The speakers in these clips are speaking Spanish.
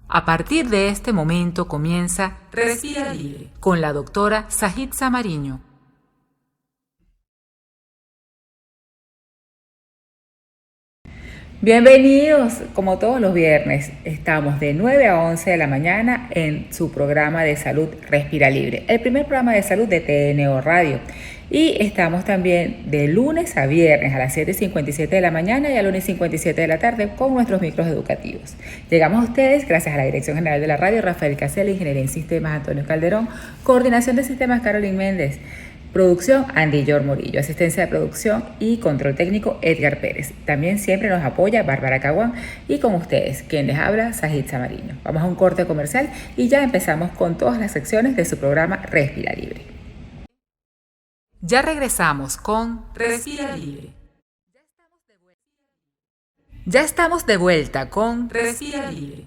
A partir de este momento comienza Respira Libre con la doctora Sajitza Mariño. Bienvenidos, como todos los viernes, estamos de 9 a 11 de la mañana en su programa de salud Respira Libre, el primer programa de salud de TNO Radio. Y estamos también de lunes a viernes a las 7:57 de la mañana y a lunes 57 de la tarde con nuestros micros educativos. Llegamos a ustedes gracias a la Dirección General de la Radio, Rafael Casella, Ingeniería en Sistemas, Antonio Calderón, Coordinación de Sistemas, Carolyn Méndez, Producción, Andy Yor Morillo, Asistencia de Producción y Control Técnico, Edgar Pérez. También siempre nos apoya Bárbara Caguán y con ustedes, quien les habla, Sajitza Mariño. Vamos a un corte comercial y ya empezamos con todas las secciones de su programa Respira Libre. Ya regresamos con Respira Libre. Ya estamos de vuelta con Respira Libre.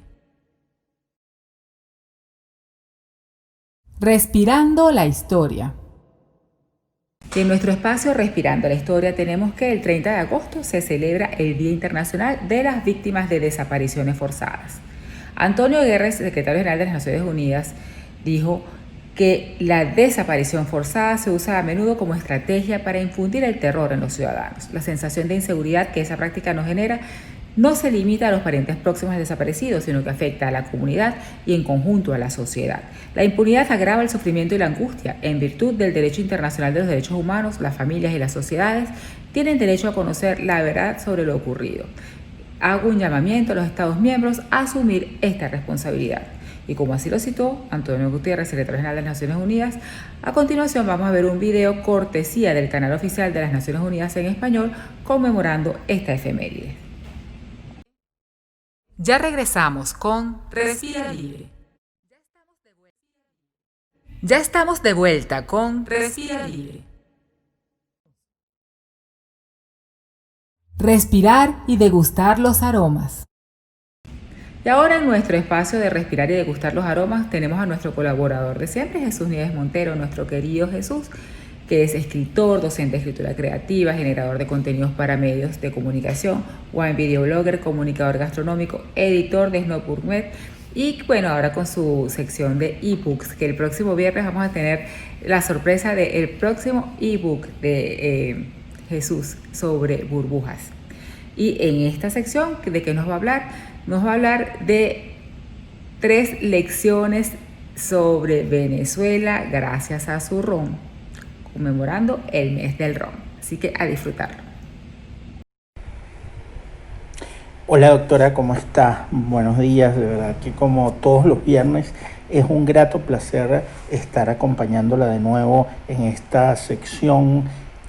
Respirando la historia. En nuestro espacio Respirando la Historia tenemos que el 30 de agosto se celebra el Día Internacional de las Víctimas de Desapariciones Forzadas. Antonio Guterres, secretario general de las Naciones Unidas, dijo que la desaparición forzada se usa a menudo como estrategia para infundir el terror en los ciudadanos. La sensación de inseguridad que esa práctica nos genera no se limita a los parientes próximos al desaparecido, sino que afecta a la comunidad y en conjunto a la sociedad. La impunidad agrava el sufrimiento y la angustia. En virtud del derecho internacional de los derechos humanos, las familias y las sociedades tienen derecho a conocer la verdad sobre lo ocurrido. Hago un llamamiento a los Estados miembros a asumir esta responsabilidad. Y como así lo citó Antonio Guterres, secretario general de las Naciones Unidas, a continuación vamos a ver un video cortesía del canal oficial de las Naciones Unidas en español conmemorando esta efeméride. Ya regresamos con Respira Libre. Ya estamos de vuelta con Respira Libre. Respirar y degustar los aromas. Y ahora en nuestro espacio de respirar y degustar los aromas tenemos a nuestro colaborador de siempre, Jesús Nieves Montero, nuestro querido Jesús, que es escritor, docente de escritura creativa, generador de contenidos para medios de comunicación, wine video blogger, comunicador gastronómico, editor de Snow Gourmet y bueno, ahora con su sección de ebooks, que el próximo viernes vamos a tener la sorpresa del próximo ebook de Jesús sobre burbujas. Y en esta sección, ¿de qué nos va a hablar? Nos va a hablar de 3 lecciones sobre Venezuela gracias a su ron, conmemorando el mes del ron. Así que a disfrutarlo. Hola doctora, ¿cómo está? Buenos días, de verdad que como todos los viernes es un grato placer estar acompañándola de nuevo en esta sección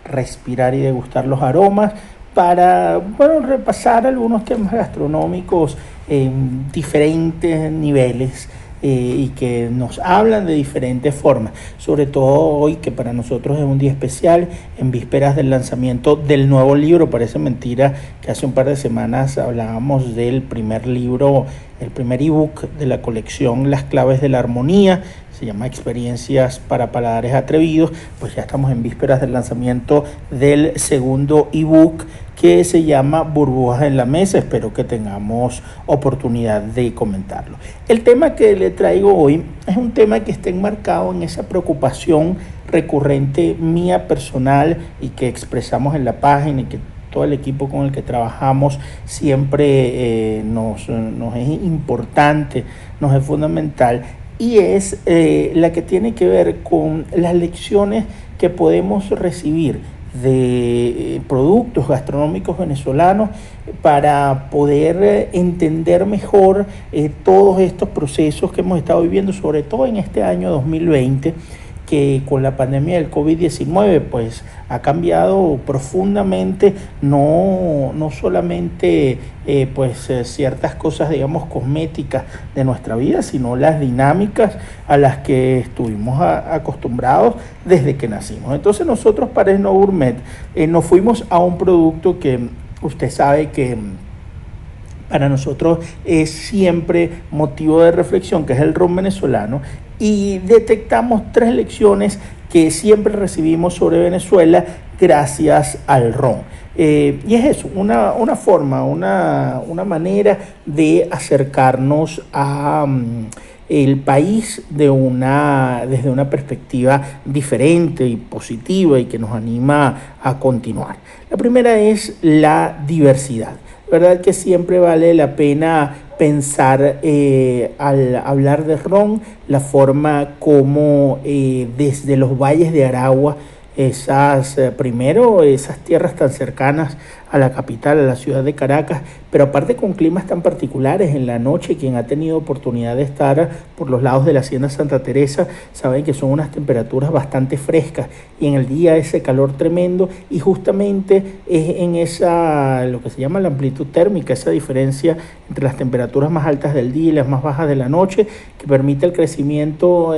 Respirar y degustar los aromas para repasar algunos temas gastronómicos en diferentes niveles y que nos hablan de diferentes formas, sobre todo hoy que para nosotros es un día especial en vísperas del lanzamiento del nuevo libro. Parece mentira que hace un par de semanas hablábamos del primer libro, el primer ebook de la colección Las Claves de la Armonía, se llama Experiencias para Paladares Atrevidos. Pues ya estamos en vísperas del lanzamiento del segundo ebook que se llama Burbujas en la Mesa. Espero que tengamos oportunidad de comentarlo. El tema que le traigo hoy es un tema que está enmarcado en esa preocupación recurrente mía personal y que expresamos en la página y que todo el equipo con el que trabajamos siempre nos es importante, nos es fundamental, y es la que tiene que ver con las lecciones que podemos recibir de productos gastronómicos venezolanos para poder entender mejor todos estos procesos que hemos estado viviendo, sobre todo en este año 2020, que con la pandemia del COVID-19 pues ha cambiado profundamente, no solamente ciertas cosas, digamos, cosméticas de nuestra vida, sino las dinámicas a las que estuvimos acostumbrados desde que nacimos. Entonces nosotros para Snow Gourmet nos fuimos a un producto que usted sabe que para nosotros es siempre motivo de reflexión, que es el ron venezolano, y detectamos 3 lecciones que siempre recibimos sobre Venezuela gracias al ron. Y es eso, una forma, una manera de acercarnos a el país desde una perspectiva diferente y positiva y que nos anima a continuar. La primera es la diversidad. ¿Verdad que siempre vale la pena pensar al hablar de ron, la forma como desde los valles de Aragua, primero esas tierras tan cercanas a la capital, a la ciudad de Caracas, pero aparte con climas tan particulares en la noche, quien ha tenido oportunidad de estar por los lados de la Hacienda Santa Teresa, saben que son unas temperaturas bastante frescas y en el día ese calor tremendo y justamente es en lo que se llama la amplitud térmica, esa diferencia entre las temperaturas más altas del día y las más bajas de la noche, que permite el crecimiento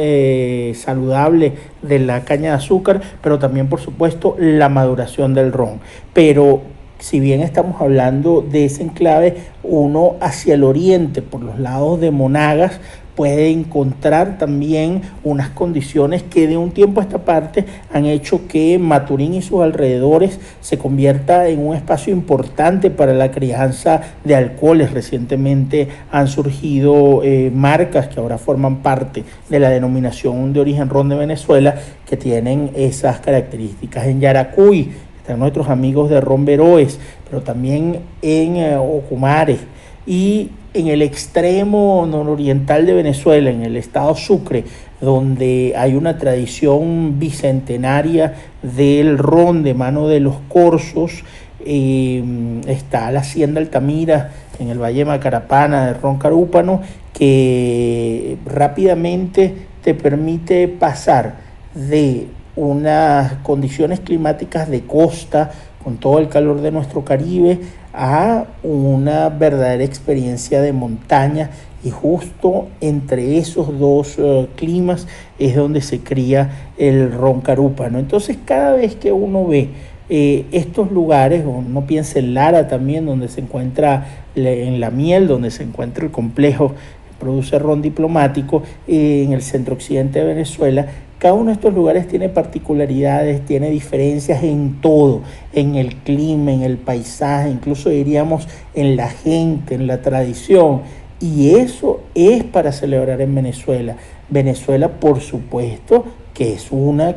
saludable de la caña de azúcar, pero también por supuesto la maduración del ron. Pero si bien estamos hablando de ese enclave, uno hacia el oriente, por los lados de Monagas, puede encontrar también unas condiciones que de un tiempo a esta parte han hecho que Maturín y sus alrededores se convierta en un espacio importante para la crianza de alcoholes. Recientemente han surgido marcas que ahora forman parte de la denominación de origen ron de Venezuela que tienen esas características. En Yaracuy están nuestros amigos de Ron Veroes, pero también en Ocumare y en el extremo nororiental de Venezuela, en el estado Sucre, donde hay una tradición bicentenaria del ron de mano de los corzos. Está la hacienda Altamira en el Valle de Macarapana de ron carúpano, que rápidamente te permite pasar de unas condiciones climáticas de costa con todo el calor de nuestro Caribe a una verdadera experiencia de montaña, y justo entre esos dos climas es donde se cría el ron carúpano. Entonces cada vez que uno ve estos lugares, uno piensa en Lara también, donde se encuentra en La Miel, donde se encuentra el complejo que produce ron diplomático, en el centro occidente de Venezuela. Cada uno de estos lugares tiene particularidades, tiene diferencias en todo, en el clima, en el paisaje, incluso diríamos en la gente, en la tradición. Y eso es para celebrar en Venezuela. Venezuela, por supuesto, que es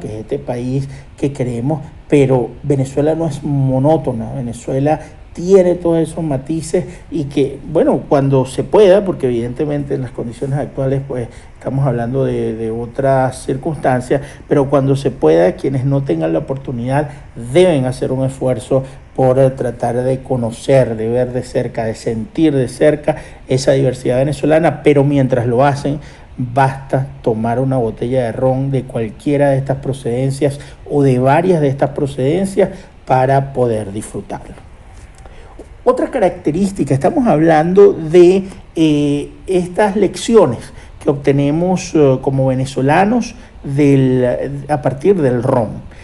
este país que queremos, pero Venezuela no es monótona. Venezuela tiene todos esos matices y que, bueno, cuando se pueda, porque evidentemente en las condiciones actuales pues estamos hablando de otras circunstancias, pero cuando se pueda, quienes no tengan la oportunidad deben hacer un esfuerzo por tratar de conocer, de ver de cerca, de sentir de cerca esa diversidad venezolana, pero mientras lo hacen, basta tomar una botella de ron de cualquiera de estas procedencias o de varias de estas procedencias para poder disfrutarlo. Otra característica, estamos hablando de estas lecciones que obtenemos como venezolanos a partir del ron.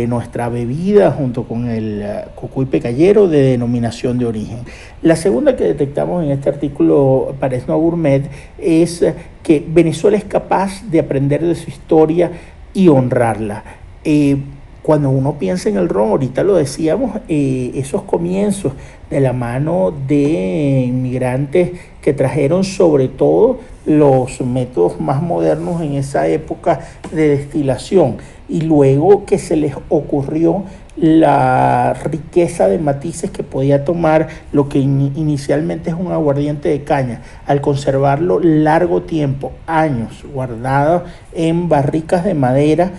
Nuestra bebida junto con el cocuy pecayero de denominación de origen. La segunda que detectamos en este artículo para Snow Gourmet es que Venezuela es capaz de aprender de su historia y honrarla. Cuando uno piensa en el ron, ahorita lo decíamos, esos comienzos de la mano de inmigrantes que trajeron sobre todo los métodos más modernos en esa época de destilación, y luego que se les ocurrió la riqueza de matices que podía tomar lo que inicialmente es un aguardiente de caña, al conservarlo largo tiempo, años, guardado en barricas de madera.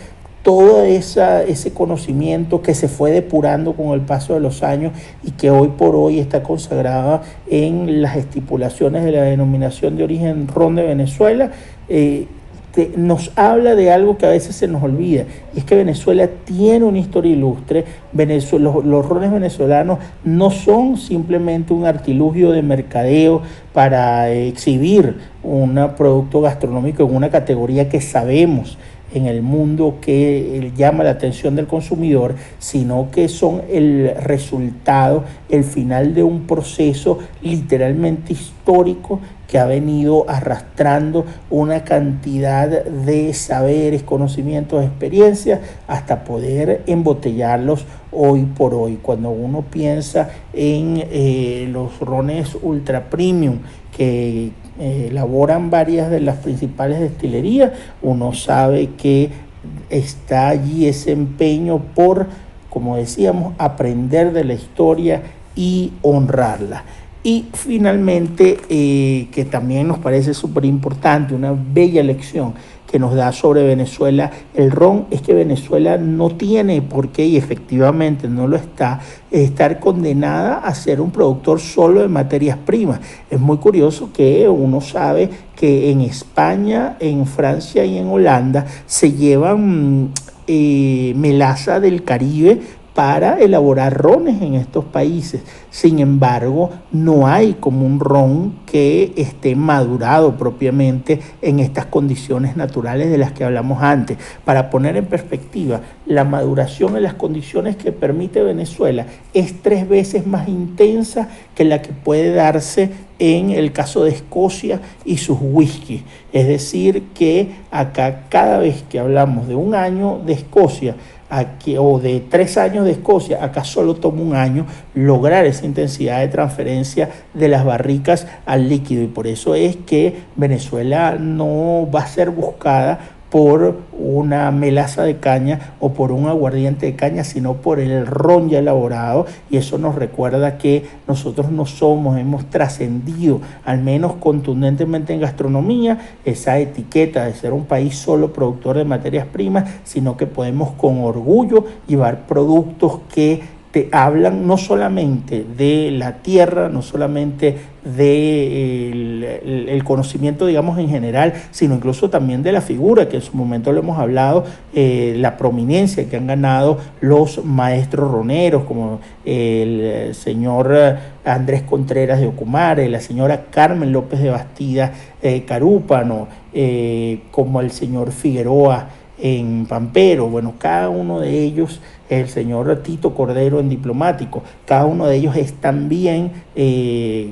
Todo ese conocimiento que se fue depurando con el paso de los años y que hoy por hoy está consagrada en las estipulaciones de la denominación de origen ron de Venezuela, nos habla de algo que a veces se nos olvida, y es que Venezuela tiene una historia ilustre. Los rones venezolanos no son simplemente un artilugio de mercadeo para exhibir un producto gastronómico en una categoría que sabemos en el mundo que llama la atención del consumidor, sino que son el resultado, el final de un proceso literalmente histórico que ha venido arrastrando una cantidad de saberes, conocimientos, experiencias, hasta poder embotellarlos hoy por hoy. Cuando uno piensa en los rones ultra premium que elaboran varias de las principales destilerías, uno sabe que está allí ese empeño por, como decíamos, aprender de la historia y honrarla. Y finalmente, que también nos parece súper importante, una bella lección que nos da sobre Venezuela el ron, es que Venezuela no tiene por qué, y efectivamente no lo está, estar condenada a ser un productor solo de materias primas. Es muy curioso que uno sabe que en España, en Francia y en Holanda se llevan melaza del Caribe para elaborar rones en estos países. Sin embargo, no hay como un ron que esté madurado propiamente en estas condiciones naturales de las que hablamos antes. Para poner en perspectiva, la maduración en las condiciones que permite Venezuela es 3 veces más intensa que la que puede darse en el caso de Escocia y sus whisky. Es decir, que acá cada vez que hablamos de un año de Escocia, aquí, o de 3 años de Escocia, acá solo toma un año lograr esa intensidad de transferencia de las barricas al líquido, y por eso es que Venezuela no va a ser buscada por una melaza de caña o por un aguardiente de caña, sino por el ron ya elaborado, y eso nos recuerda que nosotros no somos, hemos trascendido, al menos contundentemente en gastronomía, esa etiqueta de ser un país solo productor de materias primas, sino que podemos con orgullo llevar productos que te hablan no solamente de la tierra, no solamente del conocimiento, digamos, en general, sino incluso también de la figura, que en su momento lo hemos hablado, la prominencia que han ganado los maestros roneros, como el señor Andrés Contreras de Ocumare, la señora Carmen López de Bastida Carúpano, como el señor Figueroa en Pampero. Bueno, cada uno de ellos, el señor Tito Cordero en Diplomático, cada uno de ellos es también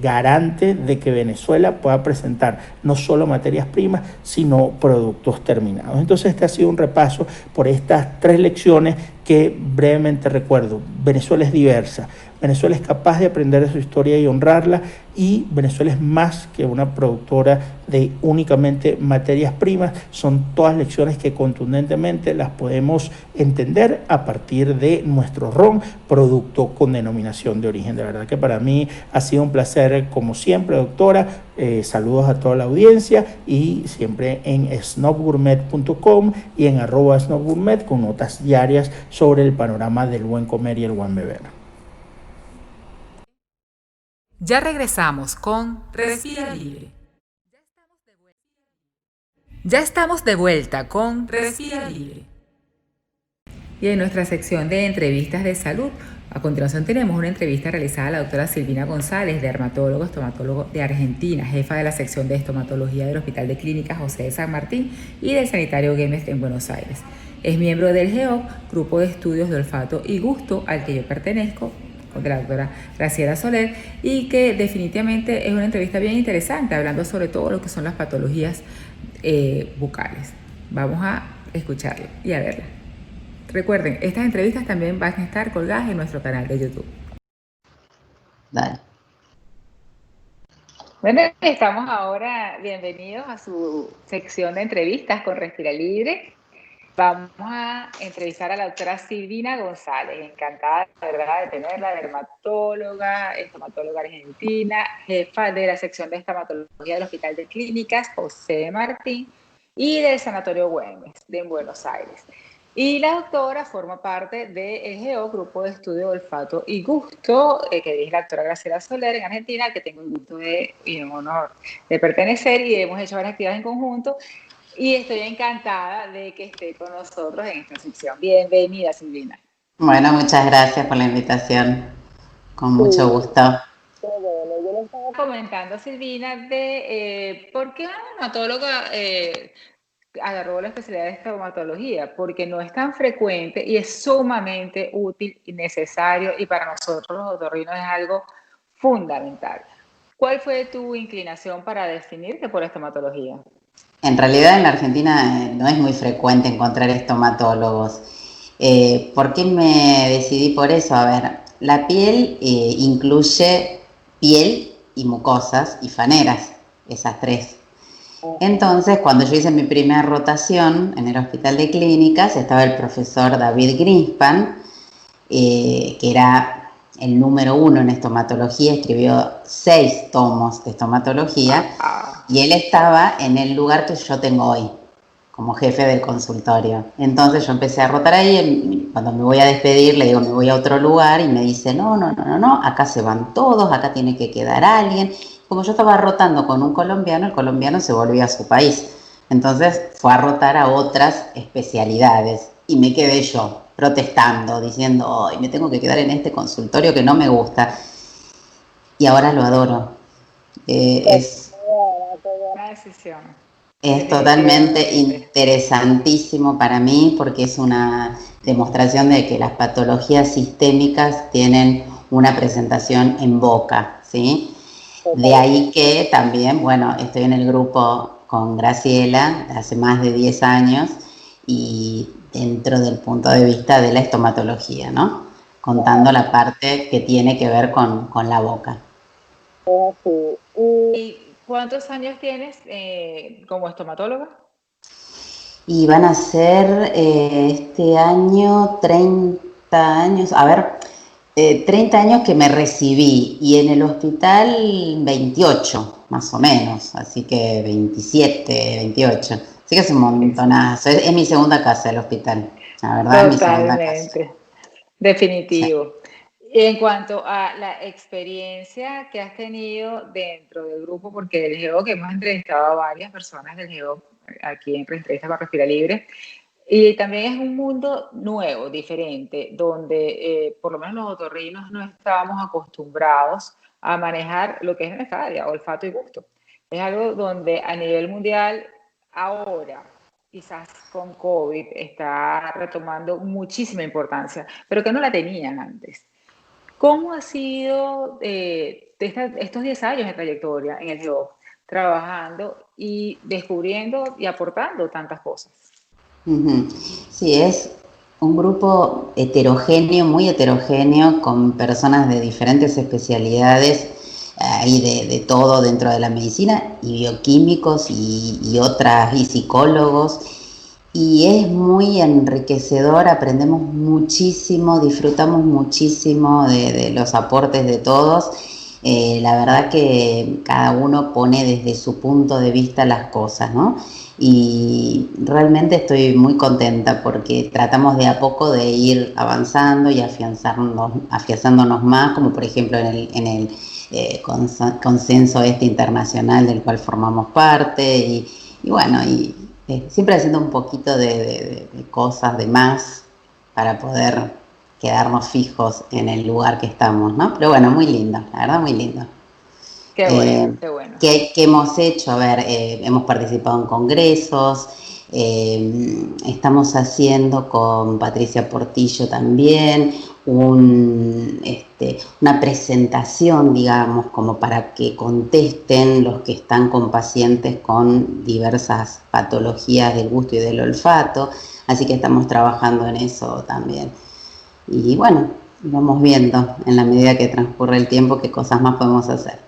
garante de que Venezuela pueda presentar no solo materias primas, sino productos terminados. Entonces este ha sido un repaso por estas 3 lecciones que brevemente recuerdo. Venezuela es diversa, Venezuela es capaz de aprender de su historia y honrarla, y Venezuela es más que una productora de únicamente materias primas. Son todas lecciones que contundentemente las podemos entender a partir de nuestro ron, producto con denominación de origen. De verdad que para mí ha sido un placer, como siempre, doctora. Saludos a toda la audiencia, y siempre en snobgourmet.com y en @snobgourmet, con notas diarias sobre el panorama del buen comer y el buen beber. Ya regresamos con Respira Libre. Ya estamos de vuelta con Respira Libre. Y en nuestra sección de entrevistas de salud, a continuación tenemos una entrevista realizada a la doctora Silvina González, dermatólogo, estomatólogo de Argentina, jefa de la sección de estomatología del Hospital de Clínicas José de San Martín y del Sanitario Güemes en Buenos Aires. Es miembro del GEOC, Grupo de Estudios de Olfato y Gusto, al que yo pertenezco, de la doctora Graciela Soler, y que definitivamente es una entrevista bien interesante, hablando sobre todo lo que son las patologías bucales. Vamos a escucharla y a verla. Recuerden, estas entrevistas también van a estar colgadas en nuestro canal de YouTube. Dale. Bueno, estamos ahora, bienvenidos a su sección de entrevistas con Respira Libre. Vamos a entrevistar a la doctora Silvina González. Encantada, de verdad, de tenerla, dermatóloga, estomatóloga argentina, jefa de la sección de estomatología del Hospital de Clínicas José de Martín y del Sanatorio Güemes de Buenos Aires. Y la doctora forma parte del GEO, Grupo de Estudio de Olfato y Gusto, que dirige la doctora Graciela Soler en Argentina, que tengo el gusto y el honor de pertenecer, y hemos hecho varias actividades en conjunto. Y estoy encantada de que esté con nosotros en esta sección. Bienvenida, Silvina. Bueno, muchas gracias por la invitación. Con mucho gusto. Bueno, yo le estaba comentando a Silvina de por qué una dermatóloga agarró la especialidad de estomatología, porque no es tan frecuente y es sumamente útil y necesario, y para nosotros los otorrinos es algo fundamental. ¿Cuál fue tu inclinación para definirte por estomatología? En realidad en la Argentina no es muy frecuente encontrar estomatólogos. ¿Por qué me decidí por eso? A ver, la piel incluye piel y mucosas y faneras, esas tres. Entonces, cuando yo hice mi primera rotación en el Hospital de Clínicas, estaba el profesor David Greenspan, que era el número uno en estomatología, escribió 6 tomos de estomatología, Ah, y él estaba en el lugar que yo tengo hoy, como jefe del consultorio. Entonces yo empecé a rotar ahí, cuando me voy a despedir le digo me voy a otro lugar y me dice no, acá se van todos, acá tiene que quedar alguien. Como yo estaba rotando con un colombiano, el colombiano se volvió a su país. Entonces fue a rotar a otras especialidades y me quedé yo protestando, diciendo, ay, me tengo que quedar en este consultorio que no me gusta. Y ahora lo adoro. Eh, es qué buena decisión, Es totalmente definitivamente. interesantísimo para mí porque es una demostración de que las patologías sistémicas tienen una presentación en boca, ¿sí? De ahí que también, bueno, estoy en el grupo con Graciela hace más de 10 años y dentro del punto de vista de la estomatología, ¿no? Contando la parte que tiene que ver con la boca. ¿Y cuántos años tienes como estomatóloga? Y van a ser este año 30 años, a ver, 30 años que me recibí y en el hospital 28 más o menos, así que 27 28. Así que es un montonazo, es mi segunda casa el hospital, la verdad es mi segunda casa. Totalmente, Sí. definitivo. En cuanto a la experiencia que has tenido dentro del grupo, porque del GEO, que hemos entrevistado a varias personas del GEO aquí en Entrevistas para Respirar Libre, y también es un mundo nuevo, diferente, donde por lo menos los otorrinos no estábamos acostumbrados a manejar lo que es nuestra área, olfato y gusto. Es algo donde a nivel mundial ahora, quizás con COVID, está retomando muchísima importancia, pero que no la tenían antes. ¿Cómo ha sido estos 10 años de trayectoria en el GEO, trabajando y descubriendo y aportando tantas cosas? Ujú. Sí, es un grupo heterogéneo, muy heterogéneo, con personas de diferentes especialidades, hay de todo dentro de la medicina, y bioquímicos y otras, y psicólogos, y es muy enriquecedor, aprendemos muchísimo, disfrutamos muchísimo de los aportes de todos. La verdad que cada uno pone desde su punto de vista las cosas, ¿no? Y realmente estoy muy contenta porque tratamos de a poco de ir avanzando y afianzándonos más, como por ejemplo en el consenso este internacional del cual formamos parte y bueno, siempre haciendo un poquito de cosas de más para poder quedarnos fijos en el lugar que estamos, ¿no? Pero bueno, muy lindo, la verdad muy lindo. Qué bueno, qué bueno. ¿Qué hemos hecho? A ver, hemos participado en congresos, estamos haciendo con Patricia Portillo también una presentación, digamos, como para que contesten los que están con pacientes con diversas patologías del gusto y del olfato, así que estamos trabajando en eso también. Y bueno, vamos viendo en la medida que transcurre el tiempo qué cosas más podemos hacer.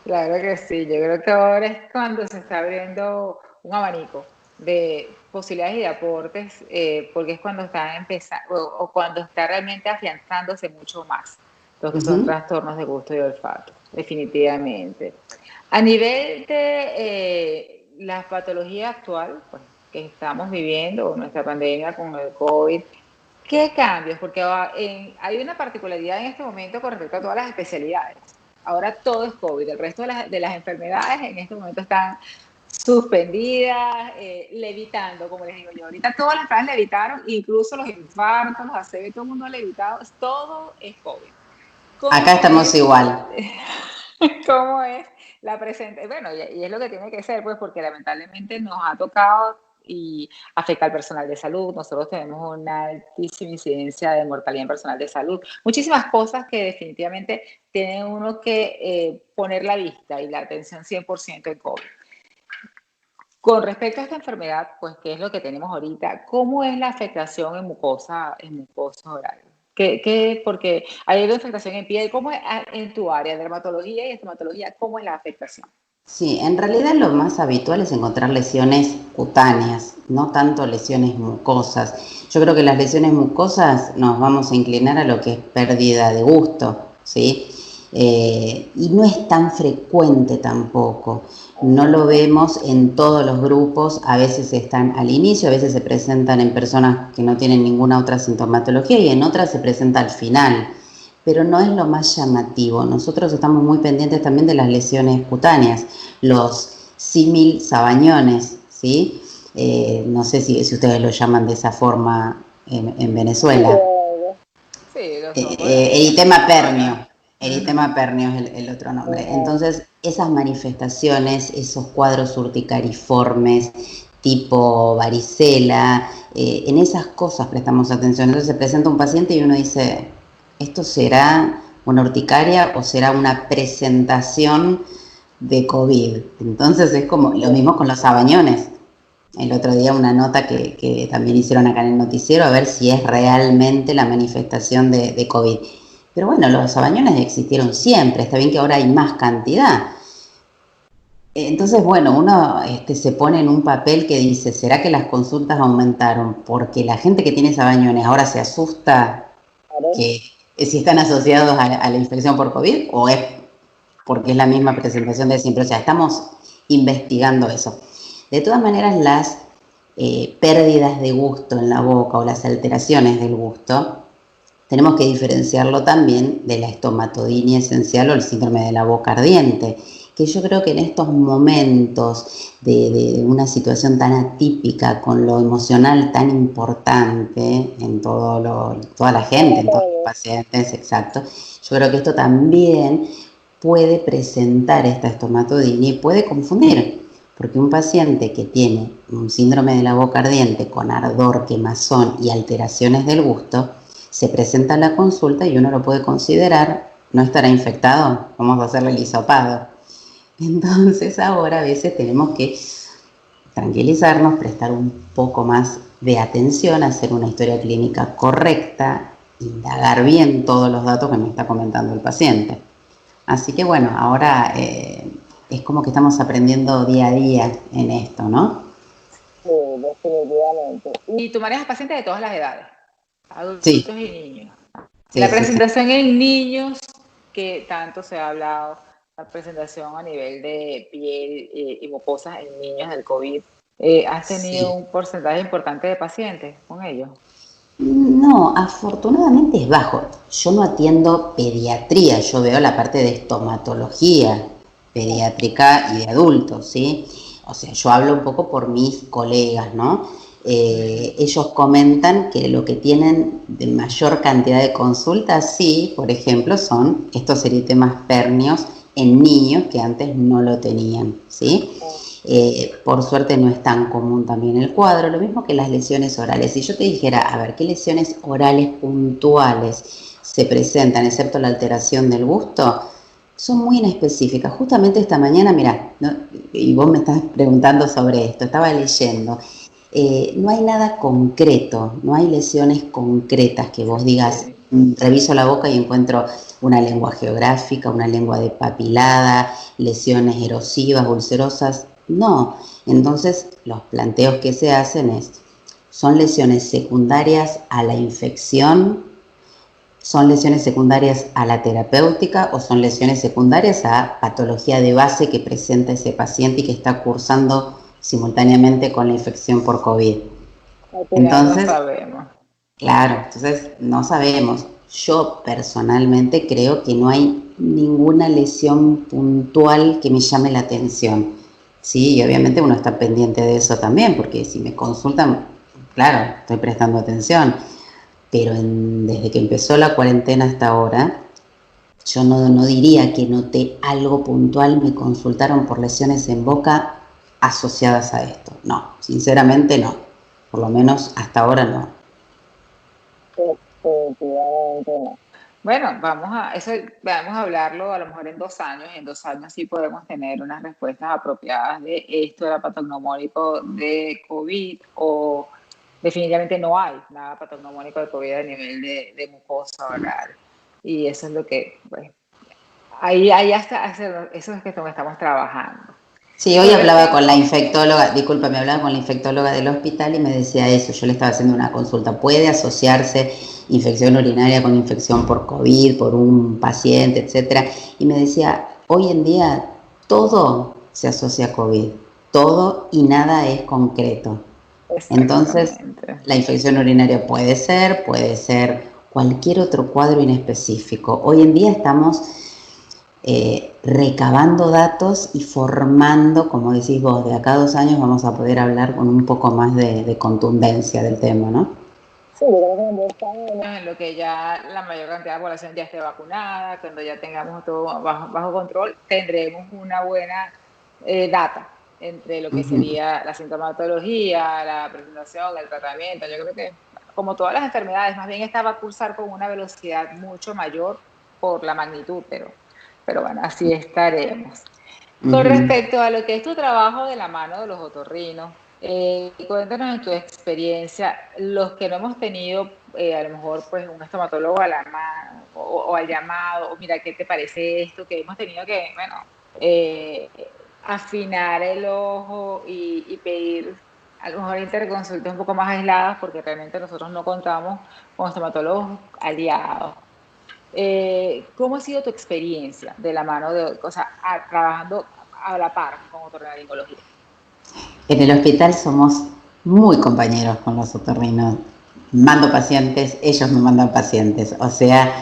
Claro que sí, yo creo que ahora es cuando se está abriendo un abanico de posibilidades y de aportes, porque es cuando está empezando o cuando está realmente afianzándose mucho más lo que son Ujú. trastornos de gusto y olfato, definitivamente. A nivel de la patología actual, pues, que estamos viviendo, nuestra pandemia con el COVID, ¿qué cambios? Porque hay una particularidad en este momento con respecto a todas las especialidades. Ahora todo es COVID, el resto de las enfermedades en este momento están suspendidas, levitando, como les digo yo. Ahorita todas las enfermedades levitaron, incluso los infartos, los ACV, todo el mundo ha levitado, todo es COVID. Acá ¿Cómo estamos es, igual. cómo es la presente? Bueno, y es lo que tiene que ser, pues, porque lamentablemente nos ha tocado y afecta al personal de salud. Nosotros tenemos una altísima incidencia de mortalidad en personal de salud. Muchísimas cosas que definitivamente tiene uno que poner la vista y la atención 100% en COVID. Con respecto a esta enfermedad, pues, ¿qué es lo que tenemos ahorita? ¿Cómo es la afectación en mucosa oral? Porque hay una afectación en piel. ¿Cómo es en tu área, dermatología y estomatología, cómo es la afectación? Sí, en realidad lo más habitual es encontrar lesiones cutáneas, no tanto lesiones mucosas. Yo creo que las lesiones mucosas nos vamos a inclinar a lo que es pérdida de gusto, ¿sí? Y no es tan frecuente tampoco. No lo vemos en todos los grupos, a veces están al inicio, a veces se presentan en personas que no tienen ninguna otra sintomatología y en otras se presenta al final, pero no es lo más llamativo. Nosotros estamos muy pendientes también de las lesiones cutáneas, los símil sabañones, ¿sí? No sé si ustedes lo llaman de esa forma en Venezuela. Sí, Eritema pernio. Eritema pernio es el otro nombre. Entonces, esas manifestaciones, esos cuadros urticariformes, tipo varicela, en esas cosas prestamos atención. Entonces se presenta un paciente y uno dice, ¿esto será una urticaria o será una presentación de COVID? Entonces es como lo mismo con los sabañones. El otro día una nota que también hicieron acá en el noticiero a ver si es realmente la manifestación de COVID. Pero bueno, los sabañones existieron siempre, está bien que ahora hay más cantidad. Entonces, bueno, uno se pone en un papel que dice, ¿será que las consultas aumentaron porque la gente que tiene sabañones ahora se asusta que si están asociados a la infección por COVID o es porque es la misma presentación de siempre? O sea, estamos investigando eso. De todas maneras, las pérdidas de gusto en la boca o las alteraciones del gusto, tenemos que diferenciarlo también de la estomatodinia esencial o el síndrome de la boca ardiente, que yo creo que en estos momentos de una situación tan atípica, con lo emocional tan importante en toda la gente, en todos los pacientes, exacto, yo creo que esto también puede presentar esta estomatodinia y puede confundir, porque un paciente que tiene un síndrome de la boca ardiente con ardor, quemazón y alteraciones del gusto, se presenta a la consulta y uno lo puede considerar, ¿no estará infectado? Vamos a hacerle el hisopado. Entonces ahora a veces tenemos que tranquilizarnos, prestar un poco más de atención, hacer una historia clínica correcta, indagar bien todos los datos que me está comentando el paciente. Así que bueno, ahora es como que estamos aprendiendo día a día en esto, ¿no? Sí, definitivamente. Y tú manejas pacientes de todas las edades, adultos Sí. y niños. Sí, la sí, presentación en niños, que tanto se ha hablado, la presentación a nivel de piel y mucosas en niños del COVID, ¿has tenido un porcentaje importante de pacientes con ellos? No, afortunadamente es bajo. Yo no atiendo pediatría, yo veo la parte de estomatología pediátrica y de adultos, ¿sí? O sea, yo hablo un poco por mis colegas, ¿no? Ellos comentan que lo que tienen de mayor cantidad de consultas, sí, por ejemplo, son estos eritemas pernios en niños que antes no lo tenían, ¿sí? Por suerte no es tan común también el cuadro, lo mismo que las lesiones orales. Si yo te dijera, a ver, ¿qué lesiones orales puntuales se presentan, excepto la alteración del gusto? Son muy inespecíficas. Justamente esta mañana, mira, ¿no? Y vos me estás preguntando sobre esto, estaba leyendo. No hay nada concreto, no hay lesiones concretas que vos digas, reviso la boca y encuentro una lengua geográfica, una lengua depapilada, lesiones erosivas, ulcerosas. No, entonces los planteos que se hacen ¿son lesiones secundarias a la infección? ¿Son lesiones secundarias a la terapéutica o son lesiones secundarias a patología de base que presenta ese paciente y que está cursando simultáneamente con la infección por COVID? Entonces, no sabemos. Claro, entonces no sabemos. Yo personalmente creo que no hay ninguna lesión puntual que me llame la atención. Sí, y obviamente uno está pendiente de eso también, porque si me consultan, claro, estoy prestando atención. Pero desde que empezó la cuarentena hasta ahora, yo no diría que noté algo puntual. Me consultaron por lesiones en boca asociadas a esto. No, sinceramente no. Por lo menos hasta ahora no. Definitivamente no. Bueno, vamos a hablarlo a lo mejor en 2 años. En 2 años sí podemos tener unas respuestas apropiadas de esto era patognomónico de COVID o definitivamente no hay nada patognomónico de COVID a nivel de mucosa oral. Y eso es lo que, pues, ahí hasta eso es que estamos trabajando. Sí, hoy hablaba con la infectóloga, discúlpame, hablaba con la infectóloga del hospital y me decía eso, yo le estaba haciendo una consulta, ¿puede asociarse infección urinaria con infección por COVID, por un paciente, etcétera? Y me decía, hoy en día todo se asocia a COVID, todo y nada es concreto. Entonces, la infección urinaria puede ser cualquier otro cuadro inespecífico. Hoy en día estamos recabando datos y formando, como decís vos, de acá a 2 años vamos a poder hablar con un poco más de contundencia del tema, ¿no? Sí, yo creo que en 2 años, en lo que ya la mayor cantidad de población ya esté vacunada, cuando ya tengamos todo bajo control, tendremos una buena data entre lo que sería la sintomatología, la presentación, el tratamiento. Yo creo que, como todas las enfermedades, más bien esta va a cursar con una velocidad mucho mayor por la magnitud, pero bueno, así estaremos. Con respecto a lo que es tu trabajo de la mano de los otorrinos, cuéntanos en tu experiencia, los que no hemos tenido a lo mejor pues un estomatólogo a la mano o al llamado, o mira, ¿qué te parece esto? Que hemos tenido que, bueno, afinar el ojo y pedir a lo mejor interconsultas un poco más aisladas porque realmente nosotros no contamos con estomatólogos aliados. ¿Cómo ha sido tu experiencia de la mano trabajando a la par con otorrinolaringología? En el hospital somos muy compañeros con los otorrinos. Mando pacientes, ellos me mandan pacientes. O sea,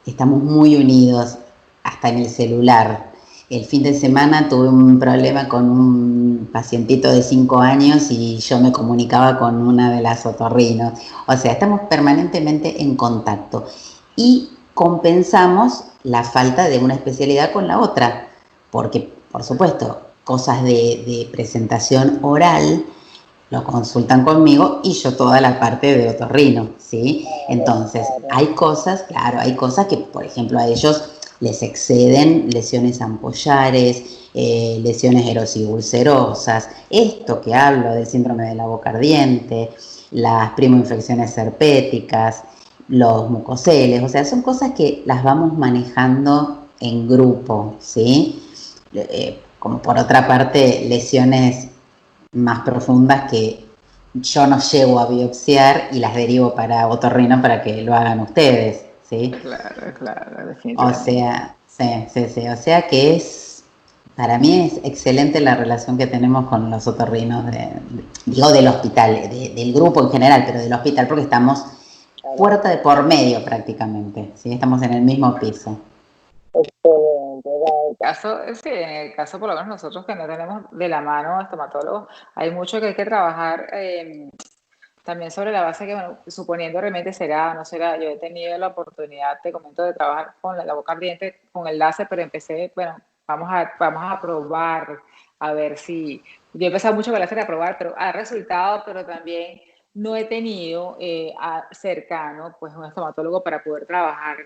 estamos muy unidos hasta en el celular. El fin de semana tuve un problema con un pacientito de 5 años y yo me comunicaba con una de las otorrinos. O sea, estamos permanentemente en contacto y compensamos la falta de una especialidad con la otra, porque, por supuesto, cosas de presentación oral lo consultan conmigo y yo toda la parte de otorrino, ¿sí? Entonces, hay cosas que, por ejemplo, a ellos les exceden lesiones ampollares, lesiones erosivo-ulcerosas, esto que hablo del síndrome de la boca ardiente, las primoinfecciones herpéticas, los mucoceles, o sea, son cosas que las vamos manejando en grupo, ¿sí? Como por otra parte, lesiones más profundas que yo no llego a biopsiar y las derivo para otorrino para que lo hagan ustedes, ¿sí? Claro, definitivamente. O sea, sí. O sea que para mí es excelente la relación que tenemos con los otorrinos, del hospital, del grupo en general, pero del hospital porque estamos puerta de por medio prácticamente, ¿sí? Estamos en el mismo piso. Excelente. En el caso por lo menos nosotros que no tenemos de la mano estomatólogos, hay mucho que hay que trabajar también sobre la base que, bueno, suponiendo realmente será o no será, yo he tenido la oportunidad, te comento, de trabajar con la boca ardiente, con el láser, pero empecé, bueno, vamos a probar, a ver si, yo he empezado mucho con el láser a probar, pero ha resultado, pero también no he tenido cercano, pues, un estomatólogo para poder trabajar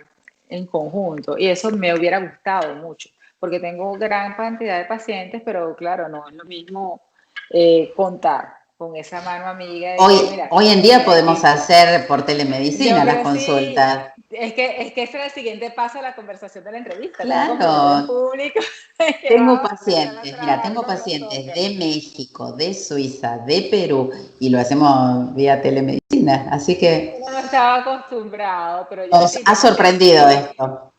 en conjunto, y eso me hubiera gustado mucho, porque tengo gran cantidad de pacientes, pero claro, no es lo mismo contar con esa mano amiga. Hoy en día podemos hacer por telemedicina las consultas. Sí. Es que ese es el siguiente paso de la conversación de la entrevista. Claro. Público, tengo pacientes de México, de Suiza, de Perú y lo hacemos vía telemedicina, así que no estaba acostumbrado, pero nos ha sorprendido esto.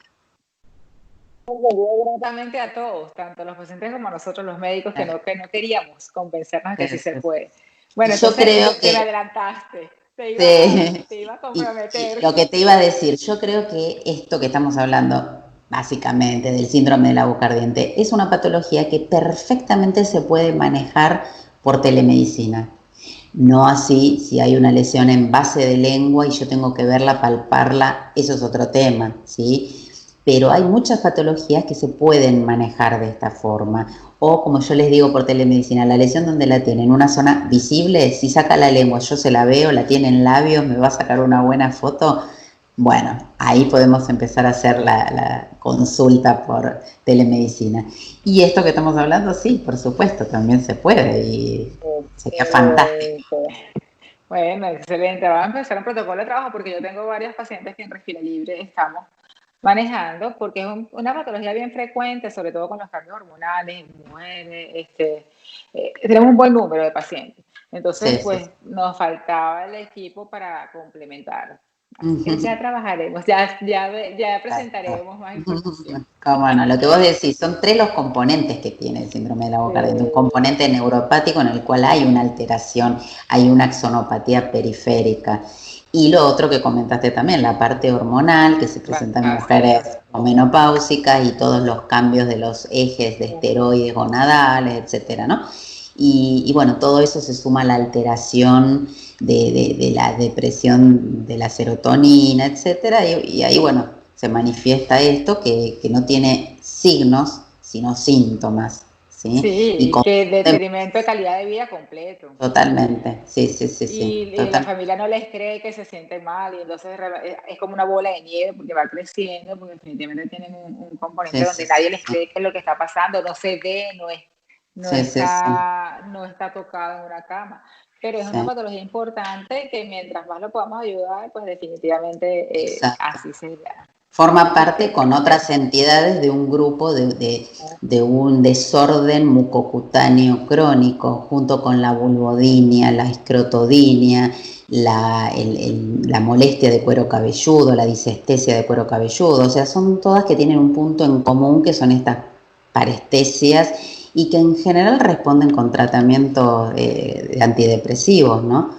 Gratamente a todos, tanto los pacientes como a nosotros los médicos que no queríamos convencernos de que sí se puede. Bueno, yo creo que te me adelantaste. Te iba a comprometer. Y lo que te iba a decir, yo creo que esto que estamos hablando, básicamente, del síndrome de la boca ardiente, es una patología que perfectamente se puede manejar por telemedicina. No así si hay una lesión en base de lengua y yo tengo que verla, palparla, eso es otro tema, ¿sí? pero hay muchas patologías que se pueden manejar de esta forma. O como yo les digo por telemedicina, la lesión donde la tiene, en una zona visible, si saca la lengua, yo se la veo, la tiene en labios, me va a sacar una buena foto, bueno, ahí podemos empezar a hacer la consulta por telemedicina. Y esto que estamos hablando, sí, por supuesto, también se puede y sería fantástico. Bueno, excelente. Vamos a empezar un protocolo de trabajo porque yo tengo varios pacientes que en Respira Libre estamos manejando porque es una patología bien frecuente, sobre todo con los cambios hormonales en mujeres. Tenemos un buen número de pacientes. Entonces, Sí, pues sí. nos faltaba el equipo para complementar. Así que ya trabajaremos, ya presentaremos más información. Cómo no, lo que vos decís, son 3 los componentes que tiene el síndrome de la boca ardiente. Un componente neuropático en el cual hay una alteración, hay una axonopatía periférica. Y lo otro que comentaste también, la parte hormonal que se presenta en mujeres menopáusicas y todos los cambios de los ejes de esteroides gonadales, etcétera, ¿no? Y bueno, todo eso se suma a la alteración de la depresión de la serotonina, etcétera, y ahí, bueno, se manifiesta esto que no tiene signos, sino síntomas, ¿sí? Sí, Y que detrimento de calidad de vida completo. totalmente, sí, sí, sí, sí, Y la total. familia no les cree que se siente mal y entonces es como una bola de nieve porque va creciendo, porque definitivamente tienen un componente Sí, sí, donde sí, nadie les sí, cree que es lo que está pasando, no se ve, sí, sí, sí, no está tocado en una cama. Pero es una sí, patología importante que mientras más lo podamos ayudar, pues definitivamente exacto. así será. Forma Así parte que con otras entidades de un grupo de un desorden mucocutáneo crónico, junto con la vulvodinia, la escrotodinia, la molestia de cuero cabelludo, la disestesia de cuero cabelludo. O sea, son todas que tienen un punto en común, que son estas parestesias y que en general responden con tratamientos antidepresivos, ¿no?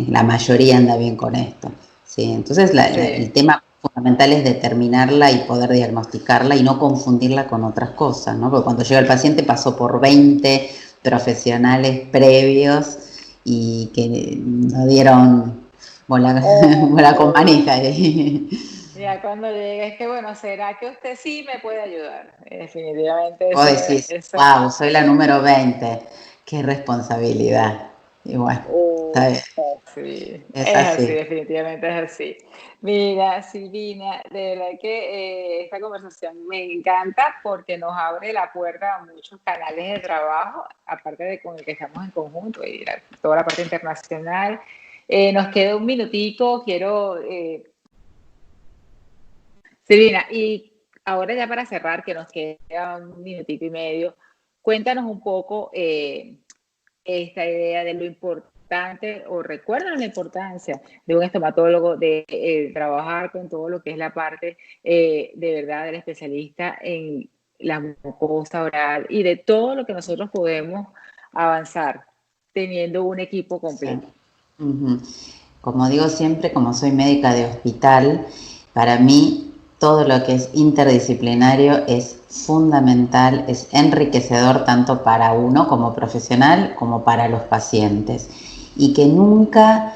La mayoría anda bien con esto. Sí, entonces el sí. tema fundamental es determinarla y poder diagnosticarla y no confundirla con otras cosas, ¿no? Porque cuando llega el paciente pasó por 20 profesionales previos y que no dieron bola, bola con manija. Ya cuando llegue es que, bueno, ¿será que usted sí me puede ayudar? Definitivamente Vos decís, eso. wow, soy la número 20, qué responsabilidad. Y bueno, está bien, Sí, es es así, así. definitivamente es así. Mira, Silvina, de verdad que esta conversación me encanta porque nos abre la puerta a muchos canales de trabajo, aparte de con el que estamos en conjunto y toda la parte internacional. Nos queda un minutico, Silvina, y ahora ya para cerrar, que nos queda un minutito y medio, cuéntanos un poco esta idea de lo importante, o recuerdan la importancia de un estomatólogo, de trabajar con todo lo que es la parte de verdad del especialista en la mucosa oral y de todo lo que nosotros podemos avanzar teniendo un equipo Sí. completo. Ujú. Como digo siempre, como soy médica de hospital, para mí todo lo que es interdisciplinario es fundamental, es enriquecedor tanto para uno como profesional como para los pacientes. Y que nunca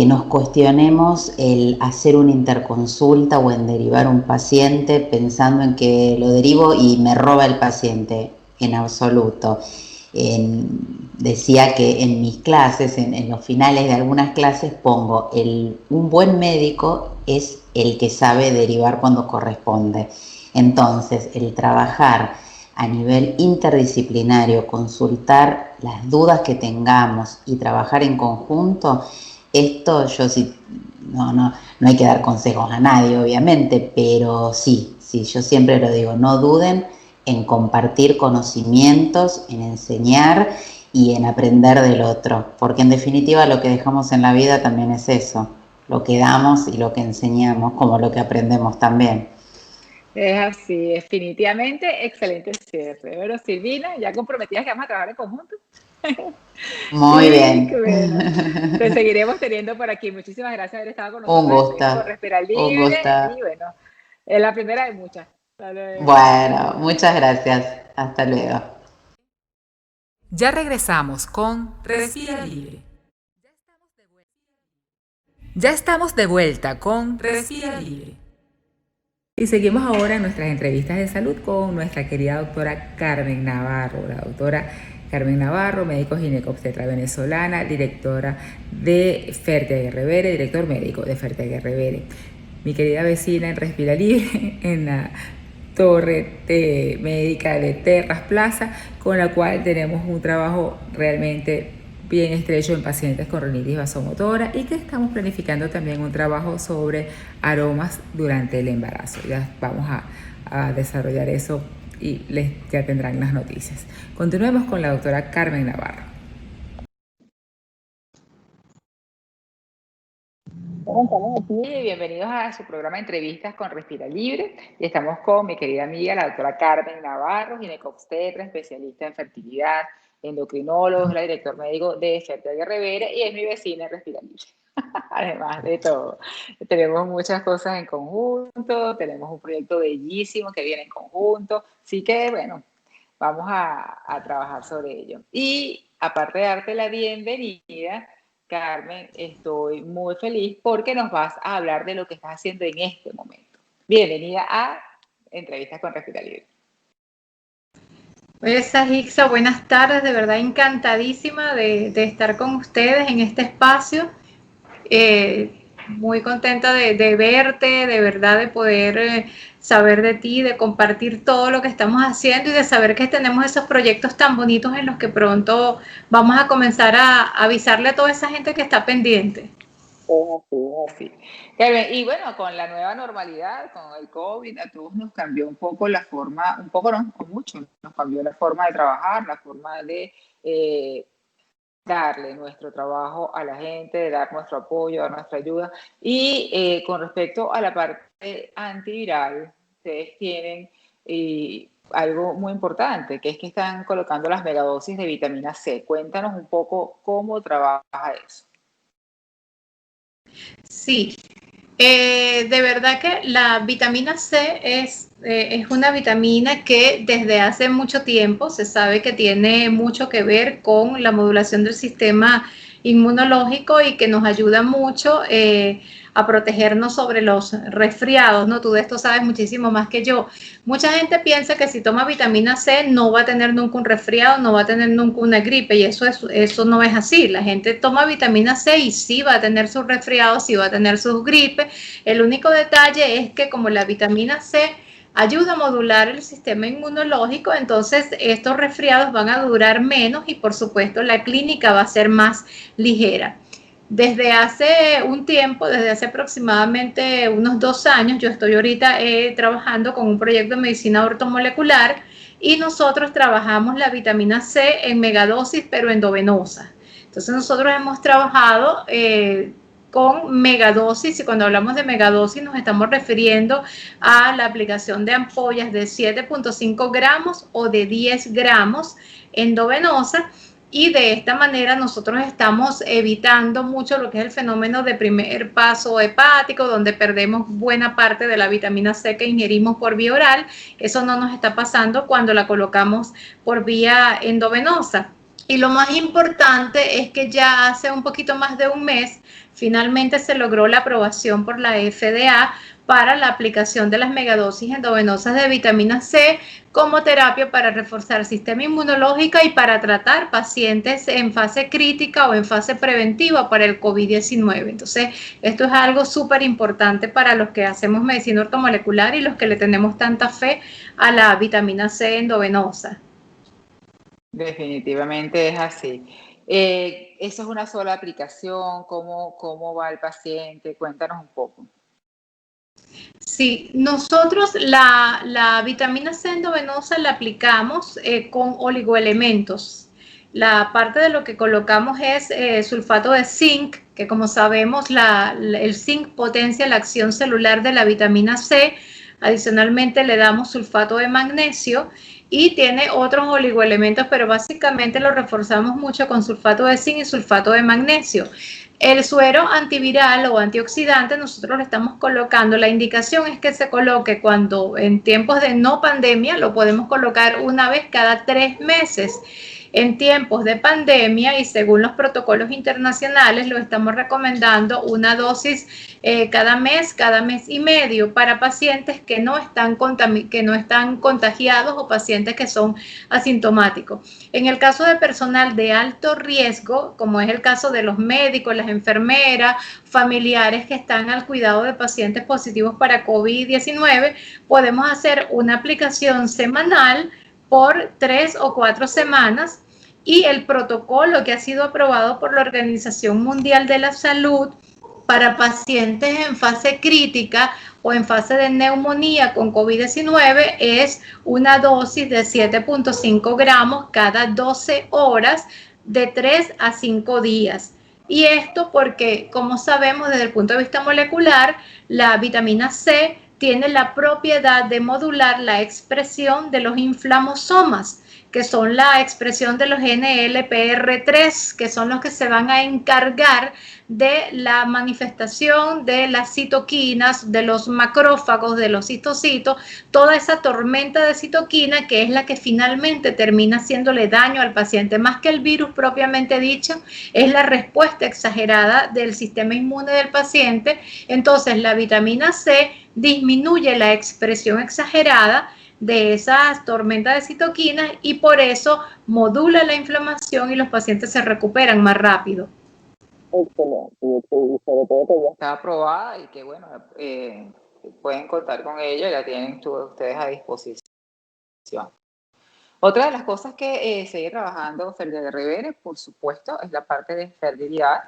nos cuestionemos el hacer una interconsulta o en derivar un paciente pensando en que lo derivo y me roba el paciente, en absoluto. Decía que en mis clases, en los finales de algunas clases, pongo un buen médico es el que sabe derivar cuando corresponde. Entonces, el trabajar a nivel interdisciplinario, consultar las dudas que tengamos y trabajar en conjunto, esto yo sí, no hay que dar consejos a nadie, obviamente, pero sí, yo siempre lo digo, no duden en compartir conocimientos, en enseñar y en aprender del otro, porque en definitiva lo que dejamos en la vida también es eso, lo que damos y lo que enseñamos, como lo que aprendemos también. Es así, definitivamente excelente cierre. Bueno, Silvina, ya comprometidas que vamos a trabajar en conjunto. Muy Y bien. bueno, te seguiremos teniendo por aquí. Muchísimas gracias por haber estado con Un nosotros. gusto, Estuvimos por Respirar un Libre gusto. y bueno, es la primera de muchas. Hasta luego. Bueno, muchas gracias. Hasta luego. Ya regresamos con Respira Libre. Ya estamos de vuelta con Respira Libre. Y seguimos ahora en nuestras entrevistas de salud con nuestra querida doctora Carmen Navarro, la doctora Carmen Navarro, médico ginecobstetra venezolana, directora de Fertia Revere, director médico de Fertia Revere. Mi querida vecina en Respira Libre, en la torre médica de Terras Plaza, con la cual tenemos un trabajo realmente bien estrecho en pacientes con rinitis vasomotora y que estamos planificando también un trabajo sobre aromas durante el embarazo. Ya vamos a desarrollar eso y ya tendrán las noticias. Continuemos con la doctora Carmen Navarro. Estamos aquí, bienvenidos a su programa de entrevistas con Respira Libre y estamos con mi querida amiga, la doctora Carmen Navarro, ginecobstetra, especialista en fertilidad, endocrinólogo, la director médico de Fertia Revere y es mi vecina en Respira Libre. Además de todo, tenemos muchas cosas en conjunto, tenemos un proyecto bellísimo que viene en conjunto, así que bueno, vamos a trabajar sobre ello. Y aparte de darte la bienvenida, Carmen, estoy muy feliz porque nos vas a hablar de lo que estás haciendo en este momento. Bienvenida a Entrevistas con Respira Libre. Hola, Hixa, buenas tardes, de verdad encantadísima de estar con ustedes en este espacio. Muy contenta de verte, de verdad de poder saber de ti, de compartir todo lo que estamos haciendo y de saber que tenemos esos proyectos tan bonitos en los que pronto vamos a comenzar a avisarle a toda esa gente que está pendiente. Sí. Y bueno, con la nueva normalidad, con el COVID, a todos nos cambió un poco la forma, un poco no, con mucho, nos cambió la forma de trabajar, la forma de darle nuestro trabajo a la gente, de dar nuestro apoyo, dar nuestra ayuda. Y con respecto a la parte antiviral, ustedes tienen algo muy importante, que es que están colocando las megadosis de vitamina C. Cuéntanos un poco cómo trabaja eso. Sí, de verdad que la vitamina C es una vitamina que desde hace mucho tiempo se sabe que tiene mucho que ver con la modulación del sistema inmunológico y que nos ayuda mucho a protegernos sobre los resfriados, ¿no? Tú de esto sabes muchísimo más que yo. Mucha gente piensa que si toma vitamina C no va a tener nunca un resfriado, no va a tener nunca una gripe y eso no es así. La gente toma vitamina C y sí va a tener sus resfriados, sí va a tener sus gripes. El único detalle es que como la vitamina C ayuda a modular el sistema inmunológico, entonces estos resfriados van a durar menos y por supuesto la clínica va a ser más ligera. Desde hace un tiempo, desde hace aproximadamente unos 2 años, yo estoy ahorita trabajando con un proyecto de medicina ortomolecular y nosotros trabajamos la vitamina C en megadosis pero endovenosa. Entonces nosotros hemos trabajado con megadosis y cuando hablamos de megadosis nos estamos refiriendo a la aplicación de ampollas de 7.5 gramos o de 10 gramos endovenosa. Y de esta manera nosotros estamos evitando mucho lo que es el fenómeno de primer paso hepático, donde perdemos buena parte de la vitamina C que ingerimos por vía oral. Eso no nos está pasando cuando la colocamos por vía endovenosa. Y lo más importante es que ya hace un poquito más de un mes, finalmente se logró la aprobación por la FDA para la aplicación de las megadosis endovenosas de vitamina C como terapia para reforzar el sistema inmunológico y para tratar pacientes en fase crítica o en fase preventiva para el COVID-19. Entonces, esto es algo súper importante para los que hacemos medicina ortomolecular y los que le tenemos tanta fe a la vitamina C endovenosa. Definitivamente es así. ¿Eso es una sola aplicación? ¿Cómo va el paciente? Cuéntanos un poco. Sí, nosotros la vitamina C endovenosa la aplicamos con oligoelementos. La parte de lo que colocamos es sulfato de zinc, que como sabemos el zinc potencia la acción celular de la vitamina C. Adicionalmente le damos sulfato de magnesio y tiene otros oligoelementos, pero básicamente lo reforzamos mucho con sulfato de zinc y sulfato de magnesio. El suero antiviral o antioxidante nosotros lo estamos colocando, la indicación es que se coloque cuando en tiempos de no pandemia, lo podemos colocar una vez cada 3 meses. en tiempos de pandemia y según los protocolos internacionales lo estamos recomendando una dosis cada mes y medio para pacientes que no están contagiados o pacientes que son asintomáticos. En el caso de personal de alto riesgo, como es el caso de los médicos, las enfermeras, familiares que están al cuidado de pacientes positivos para COVID-19, podemos hacer una aplicación semanal por 3 o 4 semanas y el protocolo que ha sido aprobado por la Organización Mundial de la Salud para pacientes en fase crítica o en fase de neumonía con COVID-19 es una dosis de 7.5 gramos cada 12 horas de 3 a 5 días. Y esto porque, como sabemos desde el punto de vista molecular, la vitamina C tiene la propiedad de modular la expresión de los inflamosomas, que son la expresión de los NLPR3, que son los que se van a encargar de la manifestación de las citoquinas, de los macrófagos, de los citocitos, toda esa tormenta de citoquina que es la que finalmente termina haciéndole daño al paciente, más que el virus propiamente dicho, es la respuesta exagerada del sistema inmune del paciente. Entonces la vitamina C disminuye la expresión exagerada de esas tormentas de citoquinas y por eso modula la inflamación y los pacientes se recuperan más rápido. Excelente, y sobre todo que ya está aprobada y que bueno, pueden contar con ella, la tienen ustedes a disposición. Otra de las cosas que sigue trabajando Fertilidad Rivera, por supuesto, es la parte de fertilidad.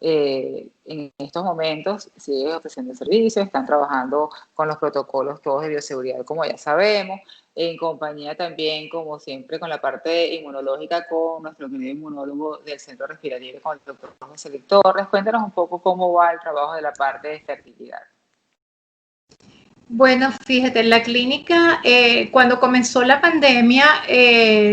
En estos momentos sigue ofreciendo servicios, están trabajando con los protocolos todos de bioseguridad, como ya sabemos, en compañía también, como siempre, con la parte inmunológica, con nuestro querido inmunólogo del Centro Respiratorio, con el doctor José Torres. Cuéntanos un poco cómo va el trabajo de la parte de fertilidad. Bueno, fíjate, en la clínica, cuando comenzó la pandemia,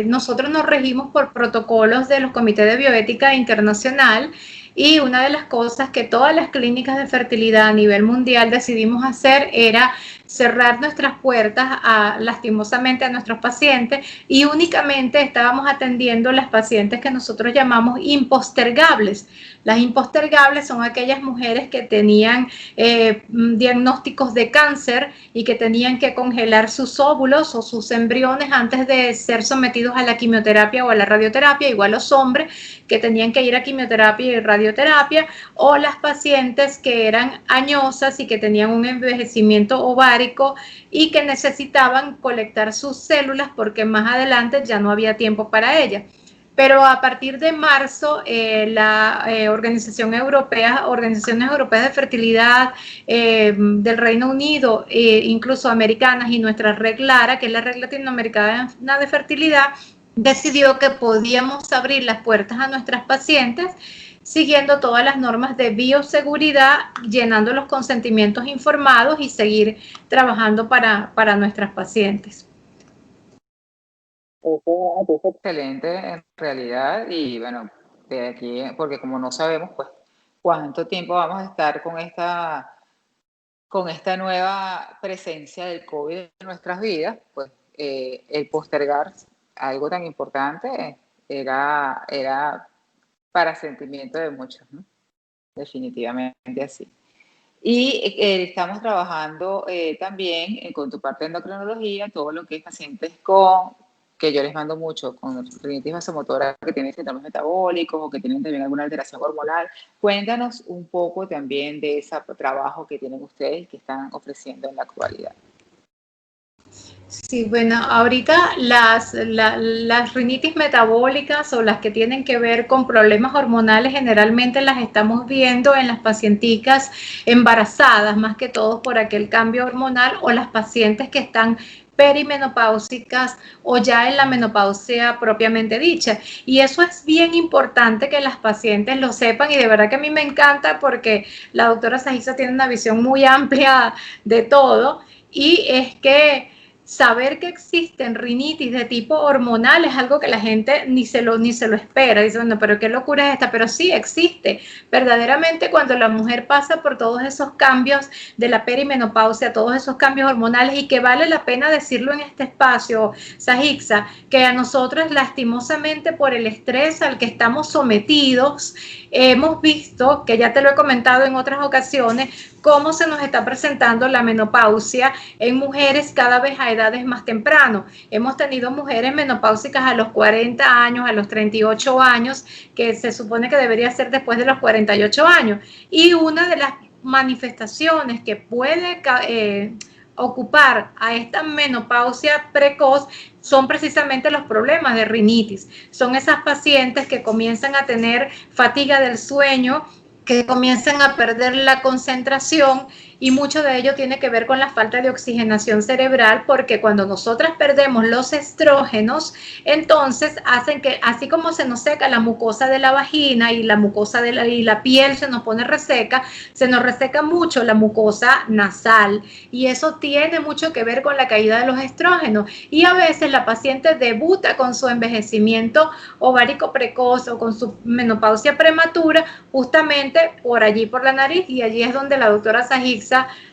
nosotros nos regimos por protocolos de los comités de bioética internacional y una de las cosas que todas las clínicas de fertilidad a nivel mundial decidimos hacer era cerrar nuestras puertas lastimosamente a nuestros pacientes y únicamente estábamos atendiendo las pacientes que nosotros llamamos impostergables. Las impostergables son aquellas mujeres que tenían diagnósticos de cáncer y que tenían que congelar sus óvulos o sus embriones antes de ser sometidos a la quimioterapia o a la radioterapia, igual los hombres que tenían que ir a quimioterapia y radioterapia, o las pacientes que eran añosas y que tenían un envejecimiento ovárico y que necesitaban colectar sus células porque más adelante ya no había tiempo para ellas. Pero a partir de marzo, la Organizaciones Europeas de Fertilidad del Reino Unido, incluso americanas, y nuestra red LARA, que es la Red Latinoamericana de Fertilidad, decidió que podíamos abrir las puertas a nuestras pacientes siguiendo todas las normas de bioseguridad, llenando los consentimientos informados y seguir trabajando para nuestras pacientes. Eso es excelente en realidad y bueno, de aquí, porque como no sabemos pues cuánto tiempo vamos a estar con esta nueva presencia del COVID en nuestras vidas, pues el postergar algo tan importante era para sentimiento de muchos, ¿no? Definitivamente así. Y estamos trabajando también con tu parte de endocrinología, todo lo que es pacientes que yo les mando mucho, con rinitis vasomotora que tienen síntomas metabólicos o que tienen también alguna alteración hormonal. Cuéntanos un poco también de ese trabajo que tienen ustedes que están ofreciendo en la actualidad. Sí, bueno, ahorita las rinitis metabólicas o las que tienen que ver con problemas hormonales generalmente las estamos viendo en las pacienticas embarazadas, más que todo por aquel cambio hormonal, o las pacientes que están perimenopáusicas o ya en la menopausia propiamente dicha. Y eso es bien importante que las pacientes lo sepan y de verdad que a mí me encanta porque la doctora Sajisa tiene una visión muy amplia de todo y es que saber que existen rinitis de tipo hormonal es algo que la gente ni se lo espera. Dice, bueno, pero qué locura es esta, pero sí existe. Verdaderamente cuando la mujer pasa por todos esos cambios de la perimenopausia, todos esos cambios hormonales, y que vale la pena decirlo en este espacio, Sahixa, que a nosotras lastimosamente por el estrés al que estamos sometidos, hemos visto, que ya te lo he comentado en otras ocasiones, cómo se nos está presentando la menopausia en mujeres cada vez a edades más temprano. Hemos tenido mujeres menopáusicas a los 40 años, a los 38 años, que se supone que debería ser después de los 48 años. Y una de las manifestaciones que puede ocupar a esta menopausia precoz son precisamente los problemas de rinitis. Son esas pacientes que comienzan a tener fatiga del sueño, que comienzan a perder la concentración, y mucho de ello tiene que ver con la falta de oxigenación cerebral, porque cuando nosotras perdemos los estrógenos, entonces hacen que, así como se nos seca la mucosa de la vagina y la mucosa de la piel se nos pone reseca, se nos reseca mucho la mucosa nasal, y eso tiene mucho que ver con la caída de los estrógenos. Y a veces la paciente debuta con su envejecimiento ovárico precoz o con su menopausia prematura justamente por allí, por la nariz, y allí es donde la doctora Sahixa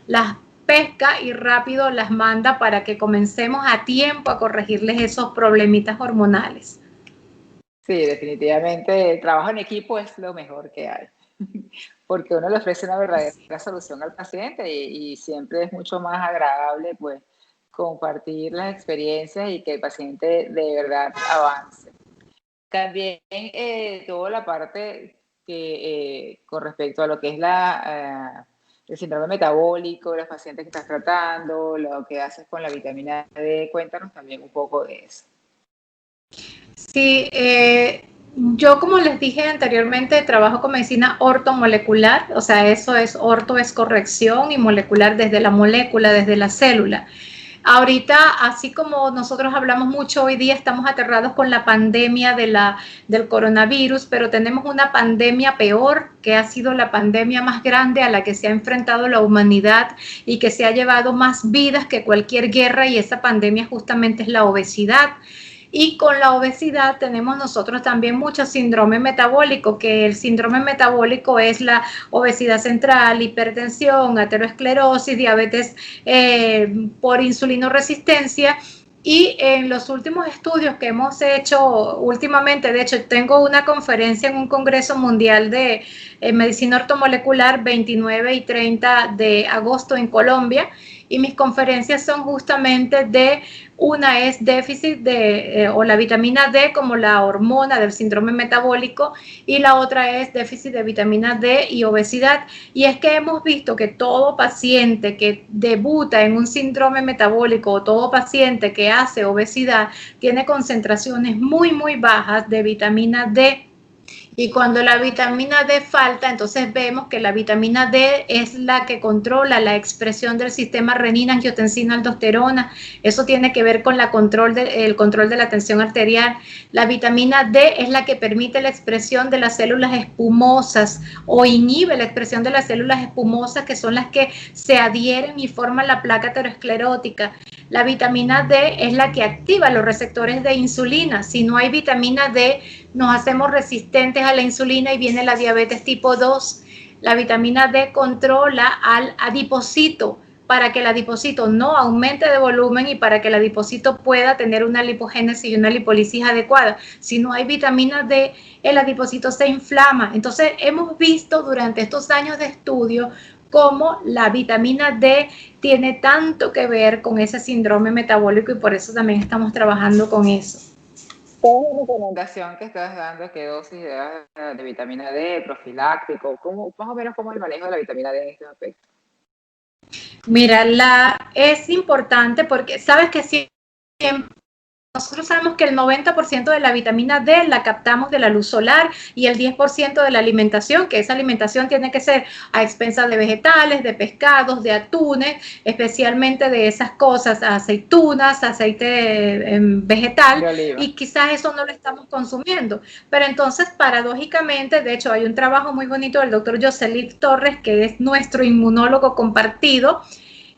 las pesca y rápido las manda para que comencemos a tiempo a corregirles esos problemitas hormonales. Sí, definitivamente el trabajo en equipo es lo mejor que hay, porque uno le ofrece una verdadera solución al paciente y siempre es mucho más agradable pues compartir las experiencias y que el paciente de verdad avance. También toda la parte que con respecto a lo que es el síndrome metabólico, los pacientes que estás tratando, lo que haces con la vitamina D, cuéntanos también un poco de eso. Sí, yo como les dije anteriormente, trabajo con medicina ortomolecular, o sea, eso es orto, es corrección, y molecular desde la molécula, desde la célula. Ahorita, así como nosotros hablamos mucho hoy día, estamos aterrados con la pandemia del coronavirus, pero tenemos una pandemia peor, que ha sido la pandemia más grande a la que se ha enfrentado la humanidad y que se ha llevado más vidas que cualquier guerra, y esa pandemia justamente es la obesidad. Y con la obesidad tenemos nosotros también mucho síndrome metabólico, que el síndrome metabólico es la obesidad central, hipertensión, aterosclerosis, diabetes por insulinoresistencia. Y en los últimos estudios que hemos hecho últimamente, de hecho tengo una conferencia en un congreso mundial de medicina ortomolecular 29 y 30 de agosto en Colombia, y mis conferencias son justamente de, una es déficit de o la vitamina D como la hormona del síndrome metabólico, y la otra es déficit de vitamina D y obesidad. Y es que hemos visto que todo paciente que debuta en un síndrome metabólico o todo paciente que hace obesidad tiene concentraciones muy, muy bajas de vitamina D. Y cuando la vitamina D falta, entonces vemos que la vitamina D es la que controla la expresión del sistema renina, angiotensina, aldosterona. Eso tiene que ver con el control de la tensión arterial. La vitamina D es la que permite la expresión de las células espumosas o inhibe la expresión de las células espumosas, que son las que se adhieren y forman la placa aterosclerótica. La vitamina D es la que activa los receptores de insulina. Si no hay vitamina D, nos hacemos resistentes a la insulina y viene la diabetes tipo 2. La vitamina D controla al adipocito para que el adipocito no aumente de volumen y para que el adipocito pueda tener una lipogénesis y una lipólisis adecuada. Si no hay vitamina D, el adipocito se inflama. Entonces, hemos visto durante estos años de estudio cómo la vitamina D tiene tanto que ver con ese síndrome metabólico, y por eso también estamos trabajando con eso. ¿Cuál es la recomendación que estás dando? ¿Qué dosis de vitamina D, profiláctico? ¿Cómo, más o menos cómo es el manejo de la vitamina D en este aspecto? Mira, es importante porque sabes que siempre nosotros sabemos que el 90% de la vitamina D la captamos de la luz solar, y el 10% de la alimentación, que esa alimentación tiene que ser a expensas de vegetales, de pescados, de atunes, especialmente de esas cosas, aceitunas, aceite vegetal, y quizás eso no lo estamos consumiendo. Pero entonces, paradójicamente, de hecho hay un trabajo muy bonito del doctor Jocelyn Torres, que es nuestro inmunólogo compartido,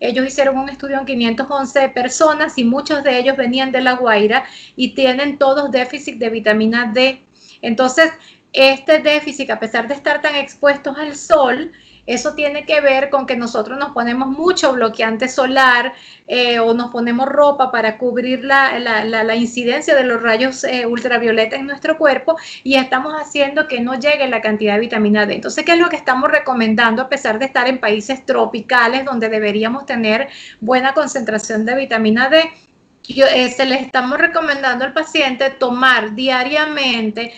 Ellos hicieron un estudio en 511 personas y muchos de ellos venían de La Guaira y tienen todos déficit de vitamina D. Entonces, este déficit, a pesar de estar tan expuestos al sol, eso tiene que ver con que nosotros nos ponemos mucho bloqueante solar o nos ponemos ropa para cubrir la incidencia de los rayos ultravioleta en nuestro cuerpo y estamos haciendo que no llegue la cantidad de vitamina D. Entonces, ¿qué es lo que estamos recomendando a pesar de estar en países tropicales donde deberíamos tener buena concentración de vitamina D? Se le estamos recomendando al paciente tomar diariamente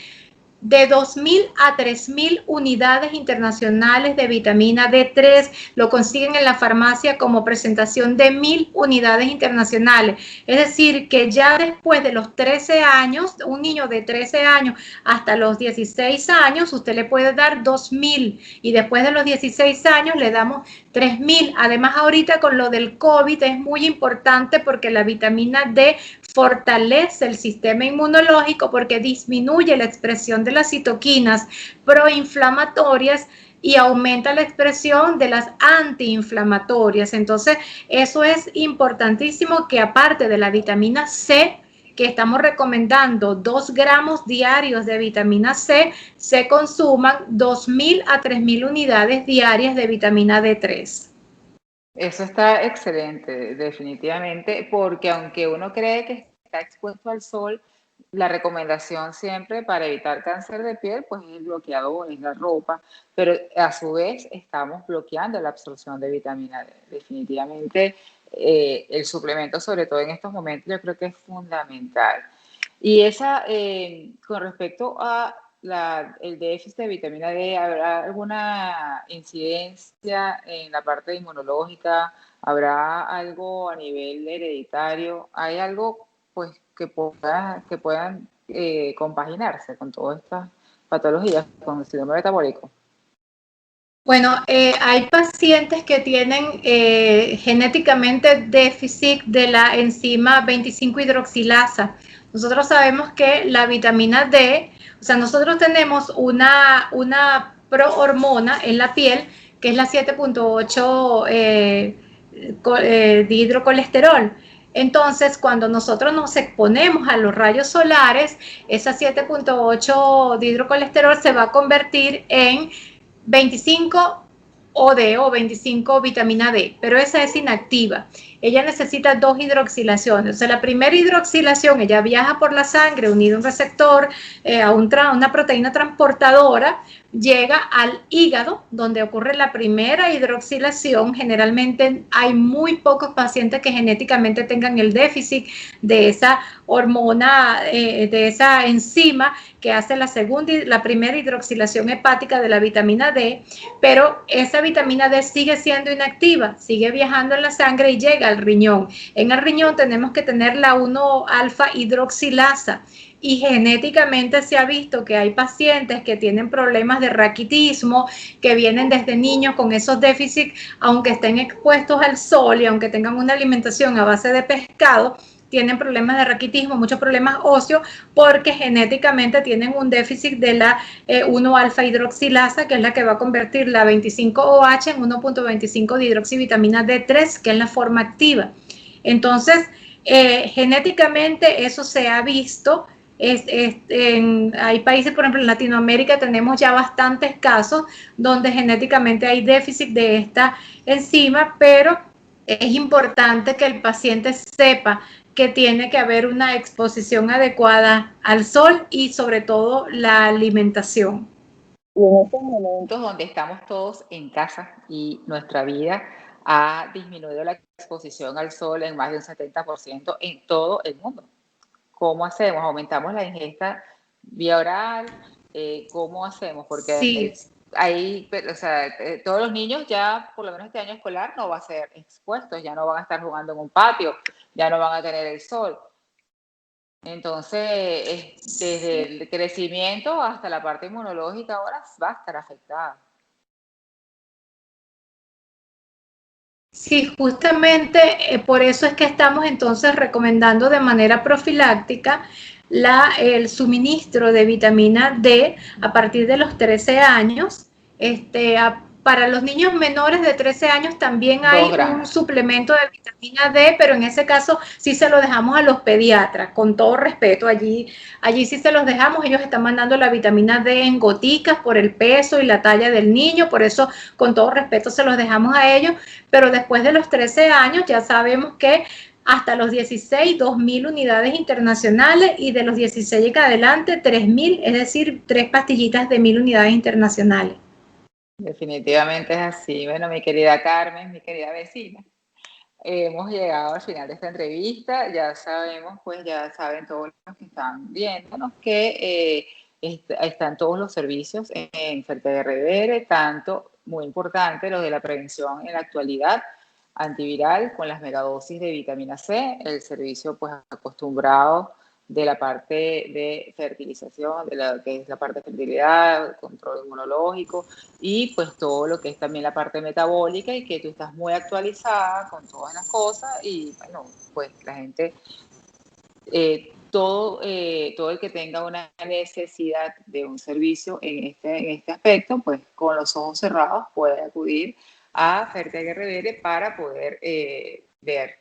de 2.000 a 3.000 unidades internacionales de vitamina D3, lo consiguen en la farmacia como presentación de 1.000 unidades internacionales. Es decir, que ya después de los 13 años, un niño de 13 años hasta los 16 años, usted le puede dar 2.000 y después de los 16 años le damos 3.000. Además, ahorita con lo del COVID es muy importante porque la vitamina D fortalece el sistema inmunológico porque disminuye la expresión de las citoquinas proinflamatorias y aumenta la expresión de las antiinflamatorias. Entonces, eso es importantísimo que aparte de la vitamina C, que estamos recomendando 2 gramos diarios de vitamina C, se consuman 2.000 a 3.000 unidades diarias de vitamina D3. Eso está excelente, definitivamente, porque aunque uno cree que está expuesto al sol, la recomendación siempre para evitar cáncer de piel, pues es el bloqueador, es la ropa, pero a su vez estamos bloqueando la absorción de vitamina D. Definitivamente el suplemento, sobre todo en estos momentos, yo creo que es fundamental. Y con respecto a el déficit de vitamina D, ¿habrá alguna incidencia en la parte inmunológica? ¿Habrá algo a nivel hereditario? ¿Hay algo pues que puedan compaginarse con todas estas patologías, con el síndrome metabólico? Bueno, hay pacientes que tienen genéticamente déficit de la enzima 25-hidroxilasa. Nosotros sabemos que la vitamina D, o sea, nosotros tenemos una prohormona en la piel que es la 7.8 de hidrocolesterol. Entonces, cuando nosotros nos exponemos a los rayos solares, esa 7.8 de hidrocolesterol se va a convertir en 25 OD o 25 vitamina D, pero esa es inactiva. Ella necesita 2 hidroxilaciones. O sea, la primera hidroxilación, ella viaja por la sangre unido a un receptor, a una proteína transportadora, llega al hígado, donde ocurre la primera hidroxilación. Generalmente hay muy pocos pacientes que genéticamente tengan el déficit de esa hormona, de esa enzima que hace la primera hidroxilación hepática de la vitamina D, pero esa vitamina D sigue siendo inactiva, sigue viajando en la sangre y llega al riñón. En el riñón tenemos que tener la 1-alfa hidroxilasa. Y genéticamente se ha visto que hay pacientes que tienen problemas de raquitismo, que vienen desde niños con esos déficits, aunque estén expuestos al sol y aunque tengan una alimentación a base de pescado, tienen problemas de raquitismo, muchos problemas óseos, porque genéticamente tienen un déficit de la 1-alfa hidroxilasa, que es la que va a convertir la 25-OH en 1.25 de hidroxivitamina D3, que es la forma activa. Entonces, genéticamente eso se ha visto. Hay países, por ejemplo, en Latinoamérica tenemos ya bastantes casos donde genéticamente hay déficit de esta enzima, pero es importante que el paciente sepa que tiene que haber una exposición adecuada al sol y sobre todo la alimentación. Y en estos momentos donde estamos todos en casa y nuestra vida ha disminuido la exposición al sol en más de un 70% en todo el mundo. ¿Cómo hacemos? ¿Aumentamos la ingesta vía oral? ¿Cómo hacemos? Porque sí. o sea, todos los niños ya, por lo menos este año escolar, no va a ser expuestos, ya no van a estar jugando en un patio, ya no van a tener el sol. Entonces, desde el crecimiento hasta la parte inmunológica ahora va a estar afectada. Sí, justamente por eso es que estamos entonces recomendando de manera profiláctica el suministro de vitamina D a partir de los 13 años, Para los niños menores de 13 años también hay un suplemento de vitamina D, pero en ese caso sí se lo dejamos a los pediatras, con todo respeto. Allí sí se los dejamos. Ellos están mandando la vitamina D en goticas por el peso y la talla del niño, por eso con todo respeto se los dejamos a ellos. Pero después de los 13 años ya sabemos que hasta los 16, 2.000 unidades internacionales, y de los 16 en adelante, 3.000, es decir, 3 pastillitas de 1.000 unidades internacionales. Definitivamente es así. Bueno, mi querida Carmen, mi querida vecina, hemos llegado al final de esta entrevista. Ya sabemos, pues ya saben todos los que están viéndonos que están todos los servicios en Fertiberia, tanto, muy importante, lo de la prevención en la actualidad, antiviral con las megadosis de vitamina C, el servicio pues acostumbrado de la parte de fertilización, de lo que es la parte de fertilidad, control inmunológico, y pues todo lo que es también la parte metabólica, y que tú estás muy actualizada con todas las cosas. Y bueno, pues la gente, todo el que tenga una necesidad de un servicio en este aspecto, pues con los ojos cerrados puede acudir a Fertiberia para poder ver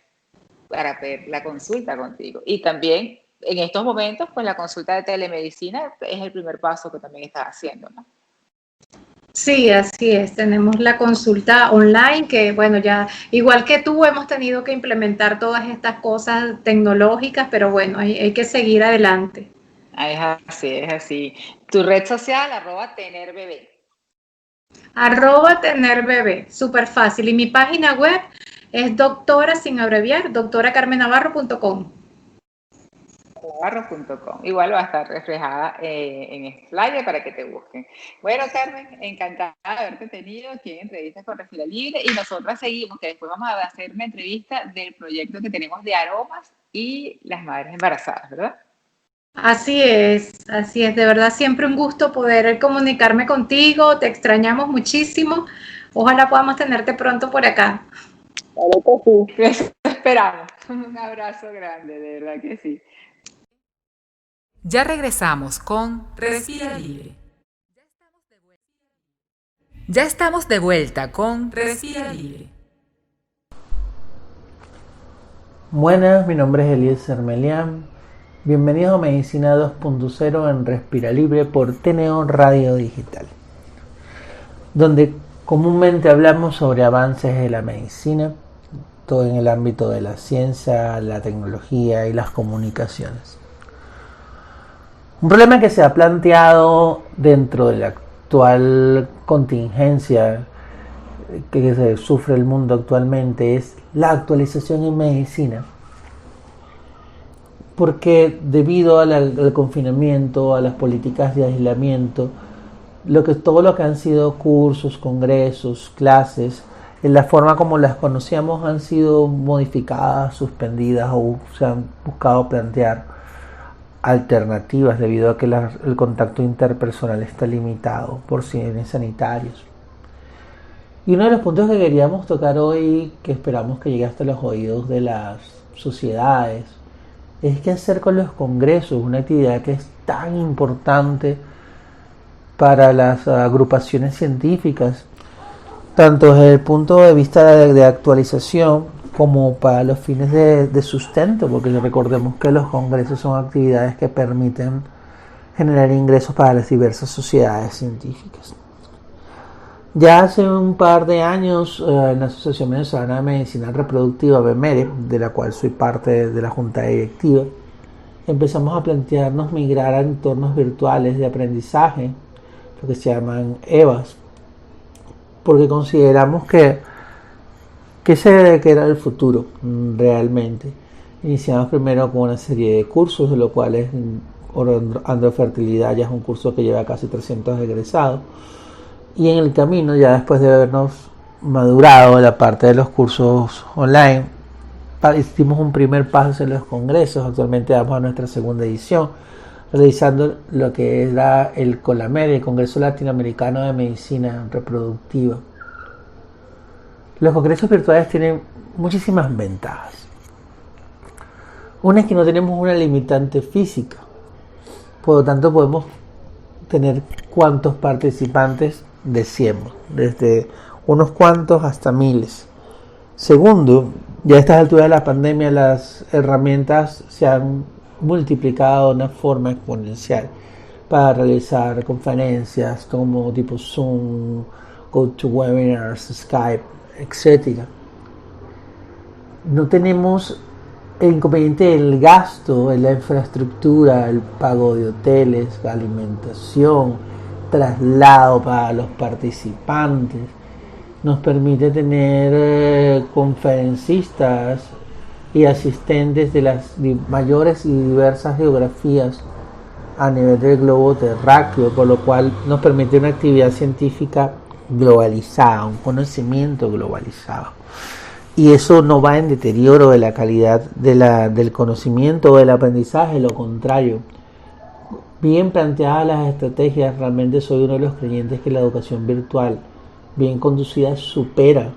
la consulta contigo. Y también en estos momentos, pues la consulta de telemedicina es el primer paso que también estás haciendo, ¿no? Sí, así es. Tenemos la consulta online, que bueno, ya igual que tú hemos tenido que implementar todas estas cosas tecnológicas, pero bueno, hay que seguir adelante. Es así, es así. Tu red social, @tenerbebé. @tenerbebé, súper fácil. Y mi página web es doctora, sin abreviar, doctoracarmennavarro.com. Navarro.com. Igual va a estar reflejada en el flyer para que te busquen. Bueno, Carmen, encantada de haberte tenido aquí en Entrevistas con Respira Libre, y nosotras seguimos, que después vamos a hacer una entrevista del proyecto que tenemos de aromas y las madres embarazadas, ¿verdad? Así es, de verdad siempre un gusto poder comunicarme contigo, te extrañamos muchísimo, ojalá podamos tenerte pronto por acá. Claro que sí, eso esperamos. Un abrazo grande, de verdad que sí. Ya regresamos con Respira Libre. Ya estamos de vuelta con Respira Libre. Buenas, mi nombre es Eliezer Melián. Bienvenidos a Medicina 2.0 en Respira Libre por TNO Radio Digital, donde comúnmente hablamos sobre avances de la medicina, todo en el ámbito de la ciencia, la tecnología y las comunicaciones. Un problema que se ha planteado dentro de la actual contingencia que se sufre el mundo actualmente es la actualización en medicina, porque debido al confinamiento, a las políticas de aislamiento, todo lo que han sido cursos, congresos, clases, en la forma como las conocíamos han sido modificadas, suspendidas, o se han buscado plantear alternativas debido a que el contacto interpersonal está limitado por fines sanitarios. Y uno de los puntos que queríamos tocar hoy, que esperamos que llegue hasta los oídos de las sociedades, es qué hacer con los congresos, una actividad que es tan importante para las agrupaciones científicas, tanto desde el punto de vista de actualización como para los fines de sustento, porque recordemos que los congresos son actividades que permiten generar ingresos para las diversas sociedades científicas. Ya hace un par de años, en la Asociación Venezolana de Medicina Reproductiva, BEMERE, de la cual soy parte de la junta directiva, empezamos a plantearnos migrar a entornos virtuales de aprendizaje, lo que se llaman EVAs, porque consideramos que era el futuro realmente. Iniciamos primero con una serie de cursos, de lo cual es Androfertilidad, ya es un curso que lleva casi 300 egresados, y en el camino, ya después de habernos madurado la parte de los cursos online, hicimos un primer paso en los congresos. Actualmente vamos a nuestra segunda edición, realizando lo que era el COLAMED, el Congreso Latinoamericano de Medicina Reproductiva. Los congresos virtuales tienen muchísimas ventajas. Una es que no tenemos una limitante física, por lo tanto podemos tener cuantos participantes de 100, desde unos cuantos hasta miles. Segundo, ya a estas alturas de la pandemia las herramientas se han multiplicado de una forma exponencial para realizar conferencias como tipo Zoom, GoToWebinars, Skype, etc. No tenemos el inconveniente del gasto en la infraestructura, el pago de hoteles, alimentación, traslado para los participantes. Nos permite tener conferencistas y asistentes de las mayores y diversas geografías a nivel del globo terráqueo, por lo cual nos permite una actividad científica globalizada, un conocimiento globalizado. Y eso no va en deterioro de la calidad del conocimiento o del aprendizaje, lo contrario. Bien planteadas las estrategias, realmente soy uno de los creyentes que la educación virtual, bien conducida, supera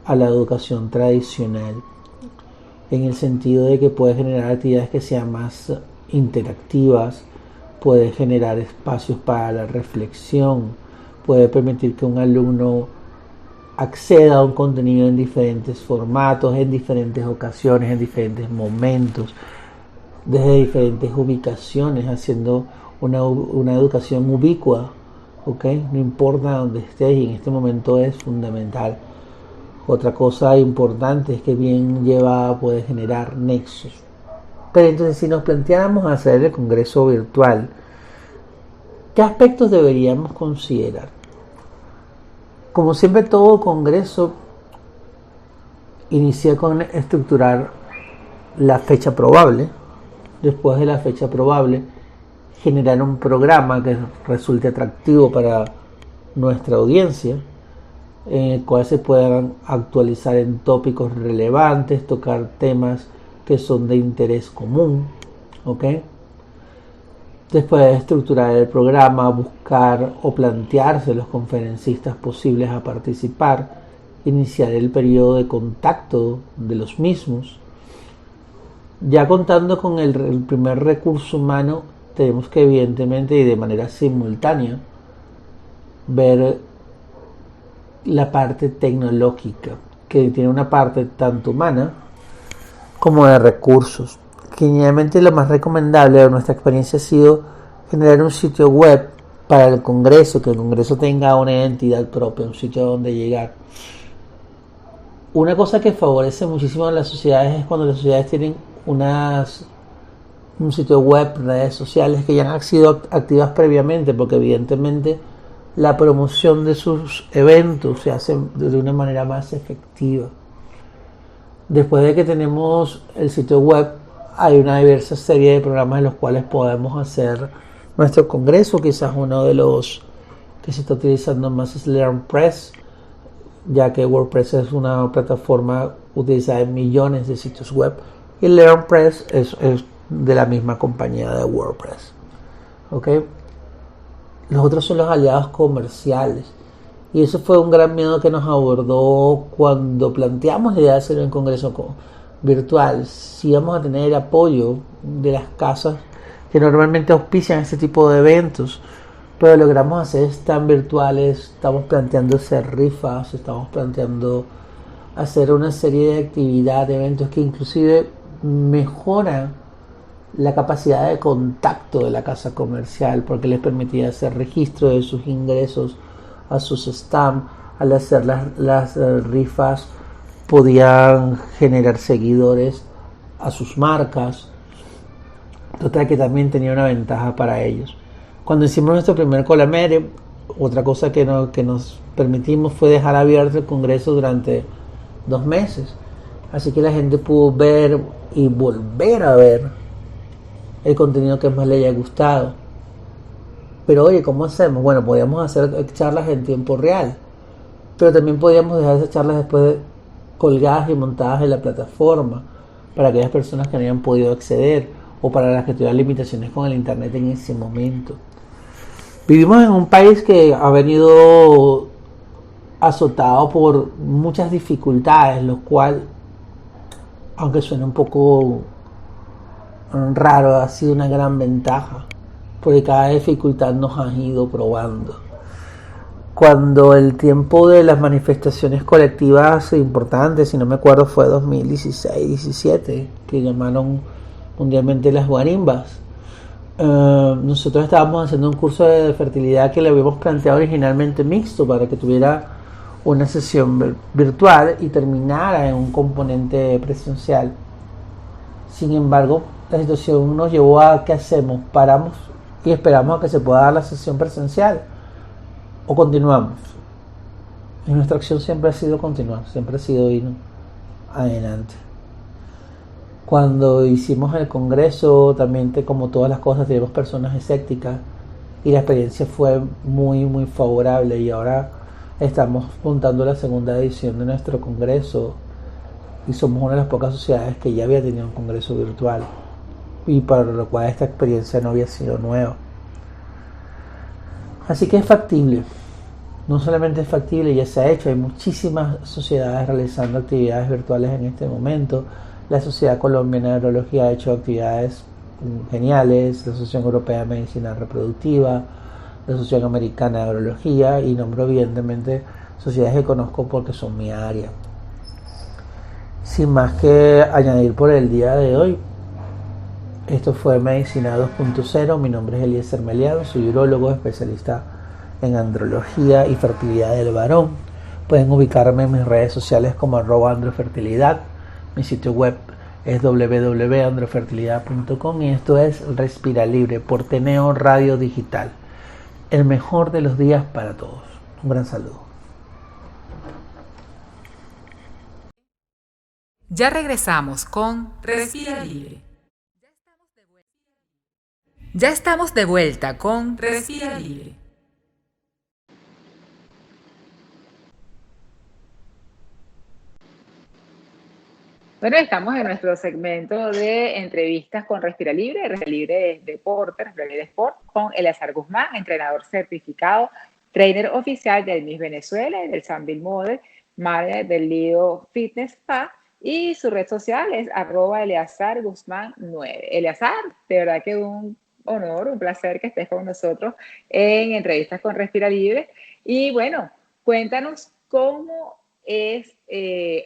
a la educación tradicional, en el sentido de que puede generar actividades que sean más interactivas, puede generar espacios para la reflexión, puede permitir que un alumno acceda a un contenido en diferentes formatos, en diferentes ocasiones, en diferentes momentos, desde diferentes ubicaciones, haciendo una educación ubicua, ¿ok? No importa dónde estés, y en este momento es fundamental. Otra cosa importante es que bien llevada puede generar nexos. Pero entonces, si nos planteáramos hacer el congreso virtual, ¿qué aspectos deberíamos considerar? Como siempre, todo congreso inicia con estructurar la fecha probable. Después de la fecha probable, generar un programa que resulte atractivo para nuestra audiencia, en el cual se puedan actualizar en tópicos relevantes, tocar temas que son de interés común, ¿ok? Después de estructurar el programa, buscar o plantearse los conferencistas posibles a participar, iniciar el periodo de contacto de los mismos. Ya contando con el primer recurso humano, tenemos que evidentemente y de manera simultánea ver la parte tecnológica, que tiene una parte tanto humana como de recursos. Generalmente lo más recomendable de nuestra experiencia ha sido generar un sitio web para el congreso, que el congreso tenga una identidad propia, un sitio donde llegar. Una cosa que favorece muchísimo a las sociedades es cuando las sociedades tienen un sitio web, redes sociales que ya han sido activas previamente, porque evidentemente la promoción de sus eventos se hace de una manera más efectiva. Después de que tenemos el sitio web, hay una diversa serie de programas en los cuales podemos hacer nuestro congreso. Quizás uno de los que se está utilizando más es LearnPress, ya que WordPress es una plataforma utilizada en millones de sitios web, y LearnPress es de la misma compañía de WordPress. ¿Okay? Los otros son los aliados comerciales, y eso fue un gran miedo que nos abordó cuando planteamos la idea de hacer un congreso virtual, si íbamos a tener el apoyo de las casas que normalmente auspician este tipo de eventos. Pero logramos hacer tan virtuales, estamos planteando hacer rifas, estamos planteando hacer una serie de actividades, de eventos que inclusive mejoran la capacidad de contacto de la casa comercial, porque les permitía hacer registro de sus ingresos a sus stands. Al hacer las rifas podían generar seguidores a sus marcas, total que también tenía una ventaja para ellos. Cuando hicimos nuestro primer Colamere, otra cosa que nos permitimos fue dejar abierto el congreso durante 2 meses, así que la gente pudo ver y volver a ver el contenido que más le haya gustado. Pero oye, ¿cómo hacemos? Bueno, podíamos hacer charlas en tiempo real, pero también podíamos dejar esas charlas después colgadas y montadas en la plataforma para aquellas personas que no hayan podido acceder o para las que tuvieran limitaciones con el internet en ese momento. Vivimos en un país que ha venido azotado por muchas dificultades, lo cual, aunque suene un poco raro, ha sido una gran ventaja, porque cada dificultad nos ha ido probando. cuando el tiempo de las manifestaciones colectivas importantes, si no me acuerdo fue 2016-17, que llamaron mundialmente las guarimbas. Nosotros estábamos haciendo un curso de fertilidad que le habíamos planteado originalmente mixto para que tuviera una sesión virtual y terminara en un componente presencial. Sin embargo, la situación nos llevó a ¿qué hacemos? Paramos y esperamos a que se pueda dar la sesión presencial o continuamos. Y nuestra acción siempre ha sido continuar, siempre ha sido ir adelante. Cuando hicimos el congreso, también como todas las cosas, tenemos personas escépticas y la experiencia fue muy, muy favorable. Y ahora estamos montando la segunda edición de nuestro congreso y somos una de las pocas sociedades que ya había tenido un congreso virtual y para lo cual esta experiencia no había sido nueva. Así que es factible. No solamente es factible, ya se ha hecho. Hay muchísimas sociedades realizando actividades virtuales en este momento. La Sociedad Colombiana de Neurología ha hecho actividades geniales, la Asociación Europea de Medicina Reproductiva, la Asociación Americana de Neurología, y nombro evidentemente sociedades que conozco porque son mi área. Sin más que añadir por el día de hoy, esto fue Medicina 2.0. Mi nombre es Eliezer Meliado, soy urólogo especialista en andrología y fertilidad del varón. Pueden ubicarme en mis redes sociales como @androfertilidad. Mi sitio web es www.androfertilidad.com y esto es Respira Libre por Teneo Radio Digital. El mejor de los días para todos. Un gran saludo. Ya regresamos con Respira Libre. Ya estamos de vuelta con Respira Libre. Bueno, estamos en nuestro segmento de entrevistas con Respira Libre Deporte, Respira Libre Sport, con Eleazar Guzmán, entrenador certificado, trainer oficial del Miss Venezuela y del Sambil Model, manager del Lido Fitness Spa, y su red social es @Eleazar Guzmán 9. Eleazar, de verdad que un honor, un placer que estés con nosotros en entrevistas con Respira Libre. Y bueno, cuéntanos cómo es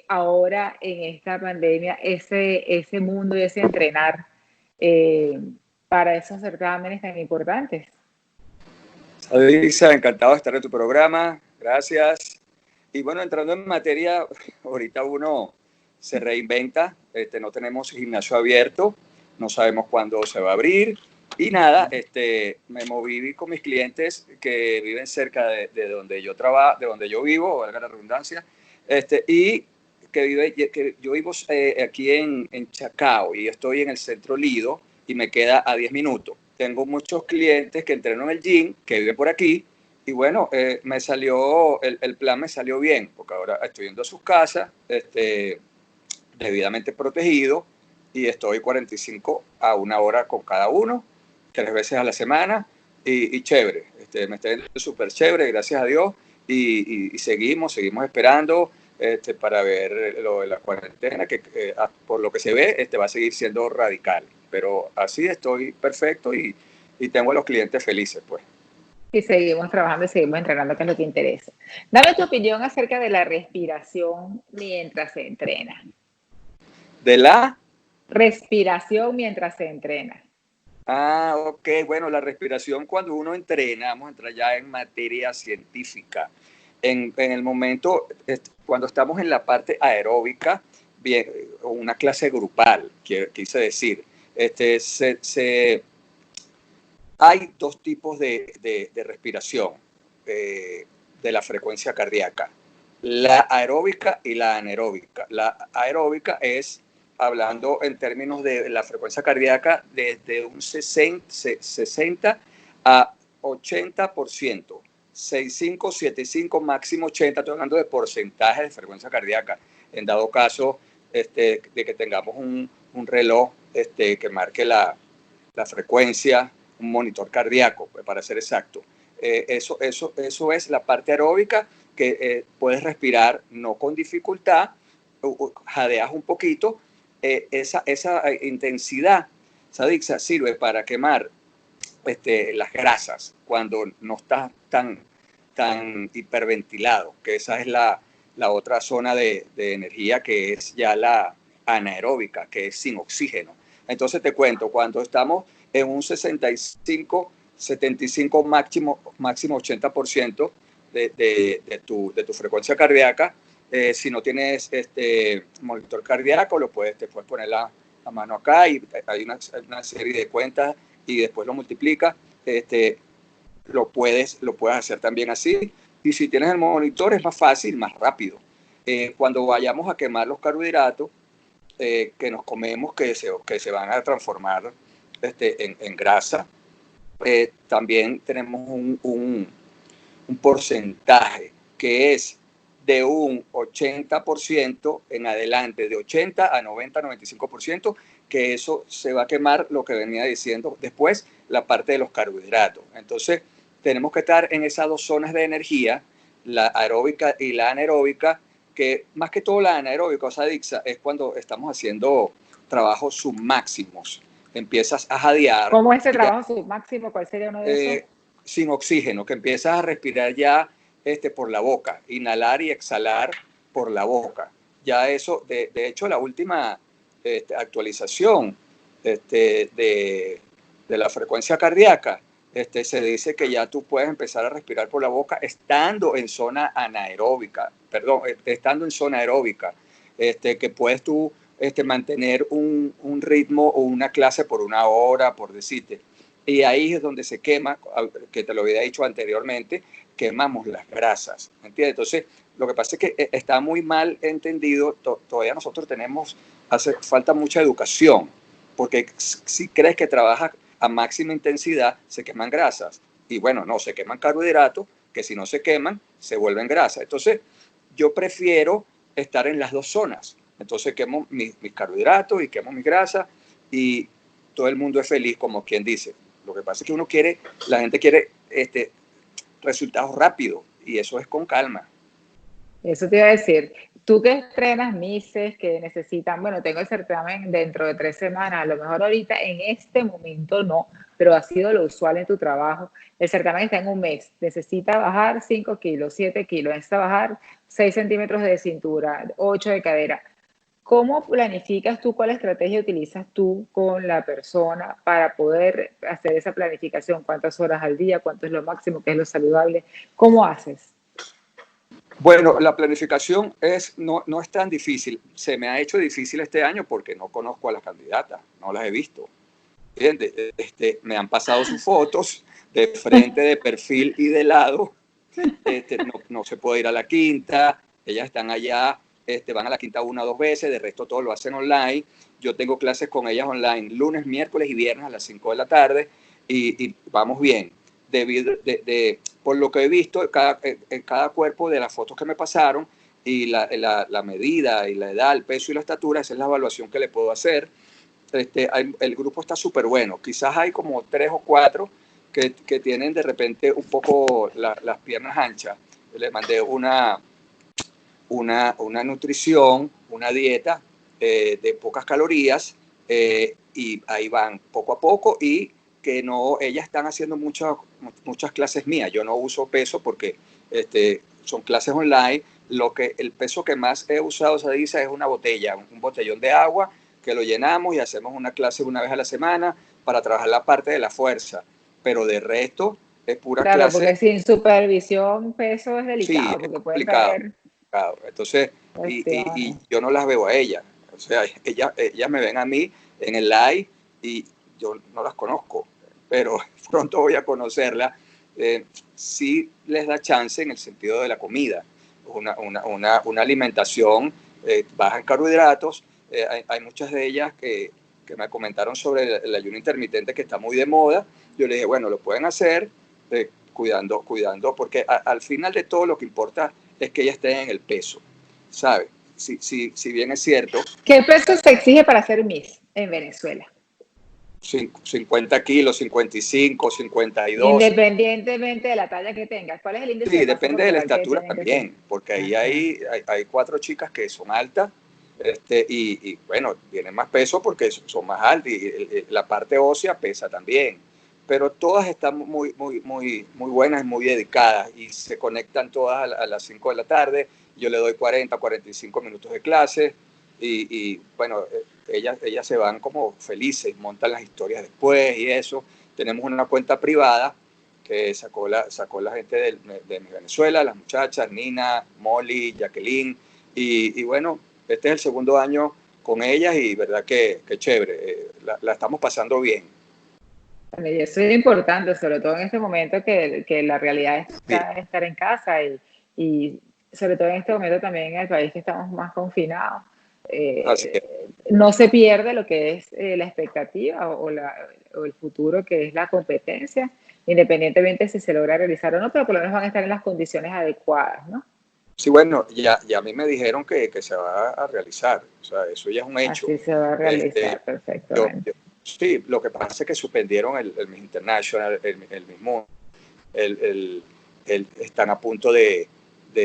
ahora en esta pandemia ese mundo y ese entrenar para esos certámenes tan importantes. Adriana, encantado de estar en tu programa, gracias. Y bueno, entrando en materia, ahorita uno se reinventa, no tenemos gimnasio abierto, no sabemos cuándo se va a abrir y nada, me moví con mis clientes que viven cerca de donde yo trabajo, de donde yo vivo, valga la redundancia, y que yo vivo aquí en Chacao y estoy en el centro Lido y me queda a 10 minutos. Tengo muchos clientes que entrenan en el gym, que viven por aquí, y bueno, me salió, el plan me salió bien, porque ahora estoy yendo a sus casas, debidamente protegido, y estoy 45 a 1 hora con cada uno, 3 veces a la semana, y chévere, me está yendo súper chévere, gracias a Dios, y seguimos esperando para ver lo de la cuarentena, que por lo que se ve va a seguir siendo radical, pero así estoy perfecto y tengo a los clientes felices, pues. Y seguimos trabajando y seguimos entrenando, que es lo que interesa. Dame tu opinión acerca de la respiración mientras se entrena. ¿De la? Respiración mientras se entrena. Ah, ok. Bueno, la respiración cuando uno entrena, vamos a entrar ya en materia científica. En el momento, cuando estamos en la parte aeróbica, bien, una clase grupal, quise decir, hay 2 tipos de respiración de la frecuencia cardíaca, la aeróbica y la anaeróbica. La aeróbica es, hablando en términos de la frecuencia cardíaca, desde un 60 a 80%, 65, 75, máximo 80, estoy hablando de porcentaje de frecuencia cardíaca. En dado caso de que tengamos un reloj que marque la frecuencia, un monitor cardíaco, para ser exacto. Eso es la parte aeróbica, que puedes respirar no con dificultad, jadeas un poquito. Esa intensidad, Sadixa, sirve para quemar las grasas cuando no estás tan tan hiperventilado, que esa es la otra zona de energía, que es ya la anaeróbica, que es sin oxígeno. Entonces te cuento, cuando estamos en un 65, 75, máximo 80% de tu frecuencia cardíaca, si no tienes monitor cardíaco, te puedes poner la mano acá y hay una serie de cuentas y después lo multiplica. Lo puedes hacer también así. Y si tienes el monitor es más fácil, más rápido. Cuando vayamos a quemar los carbohidratos que nos comemos, que se van a transformar en grasa, también tenemos un porcentaje que es de un 80% en adelante, de 80 a 90, 95%, que eso se va a quemar, lo que venía diciendo después, la parte de los carbohidratos. Entonces, tenemos que estar en esas dos zonas de energía, la aeróbica y la anaeróbica, que más que todo la anaeróbica, o sea, Dixa, es cuando estamos haciendo trabajos submáximos. Empiezas a jadear. ¿Cómo es ese trabajo submáximo? ¿Cuál sería uno de esos? Sin oxígeno, que empiezas a respirar ya por la boca, inhalar y exhalar por la boca. Ya eso, de hecho, la última actualización de la frecuencia cardíaca, se dice que ya tú puedes empezar a respirar por la boca estando en zona anaeróbica, estando en zona aeróbica, que puedes tú mantener un ritmo o una clase por una hora, por decirte. Y ahí es donde se quema, que te lo había dicho anteriormente, quemamos las grasas, ¿entiendes? Entonces, lo que pasa es que está muy mal entendido, todavía nosotros hace falta mucha educación, porque si crees que trabajas a máxima intensidad, se queman grasas. Y bueno, no, se queman carbohidratos, que si no se queman, se vuelven grasa. Entonces, yo prefiero estar en las dos zonas. Entonces, quemo mis carbohidratos y quemo mis grasas y todo el mundo es feliz, como quien dice. Lo que pasa es que la gente quiere resultados rápidos y eso es con calma. Eso te iba a decir. Tú que estrenas Misses que necesitan, bueno, tengo el certamen dentro de 3 semanas, a lo mejor ahorita en este momento no, pero ha sido lo usual en tu trabajo. El certamen está en un mes, necesita bajar 5 kilos, 7 kilos, necesita bajar 6 centímetros de cintura, 8 de cadera. ¿Cómo planificas tú? ¿Cuál estrategia utilizas tú con la persona para poder hacer esa planificación? ¿Cuántas horas al día? ¿Cuánto es lo máximo? ¿Qué es lo saludable? ¿Cómo haces? Bueno, la planificación no es tan difícil. Se me ha hecho difícil este año porque no conozco a las candidatas, no las he visto. Me han pasado sus fotos de frente, de perfil y de lado. No se puede ir a la quinta, ellas están allá, van a la quinta 1 o 2 veces, de resto todo lo hacen online. Yo tengo clases con ellas online lunes, miércoles y viernes a las 5 de la tarde y vamos bien. Por lo que he visto, en cada cuerpo de las fotos que me pasaron y la medida y la edad, el peso y la estatura, esa es la evaluación que le puedo hacer. El grupo está súper bueno. Quizás hay como 3 o 4 que tienen de repente un poco las piernas anchas. Les mandé una nutrición, una dieta de pocas calorías y ahí van poco a poco y que no, ellas están haciendo muchas clases mías. Yo no uso peso porque son clases online. El peso que más he usado, se dice, es una botella, un botellón de agua que lo llenamos y hacemos una clase una vez a la semana para trabajar la parte de la fuerza. Pero de resto es pura clase. Claro, porque sin supervisión peso es delicado. Sí, porque es complicado. Entonces, y yo no las veo a ellas. O sea, ellas me ven a mí en el live y yo no las conozco, pero pronto voy a conocerlas. Sí les da chance en el sentido de la comida, una alimentación baja en carbohidratos. Hay muchas de ellas que me comentaron sobre el ayuno intermitente que está muy de moda. Yo les dije, bueno, lo pueden hacer cuidando, porque al final de todo lo que importa es que ellas estén en el peso, ¿sabes? Si bien es cierto. ¿Qué peso se exige para ser Miss en Venezuela? 50 kilos, 55, 52. Independientemente de la talla que tengas. ¿Cuál es el índice? Sí, depende de la estatura también, porque ahí hay 4 chicas que son altas y bueno, tienen más peso porque son más altas y la parte ósea pesa también. pero todas están muy buenas y muy dedicadas y se conectan todas a las 5 de la tarde. Yo le doy 45 minutos de clase y bueno, ellas se van como felices, montan las historias después y eso. Tenemos una cuenta privada que sacó la gente de mi Venezuela, las muchachas, Nina, Molly, Jacqueline, y bueno, este es el segundo año con ellas y verdad que chévere, la estamos pasando bien. Bueno, y eso es importante, sobre todo en este momento que la realidad está Sí. estar en casa y sobre todo en este momento también en el país que estamos más confinados. Así es. No se pierde lo que es la expectativa o el futuro que es la competencia, independientemente si se logra realizar o no, pero por lo menos van a estar en las condiciones adecuadas, ¿no? Sí, bueno, ya a mí me dijeron que se va a realizar, o sea, eso ya es un hecho. Así se va a realizar perfectamente. Sí, lo que pasa es que suspendieron el Miss International, están a punto de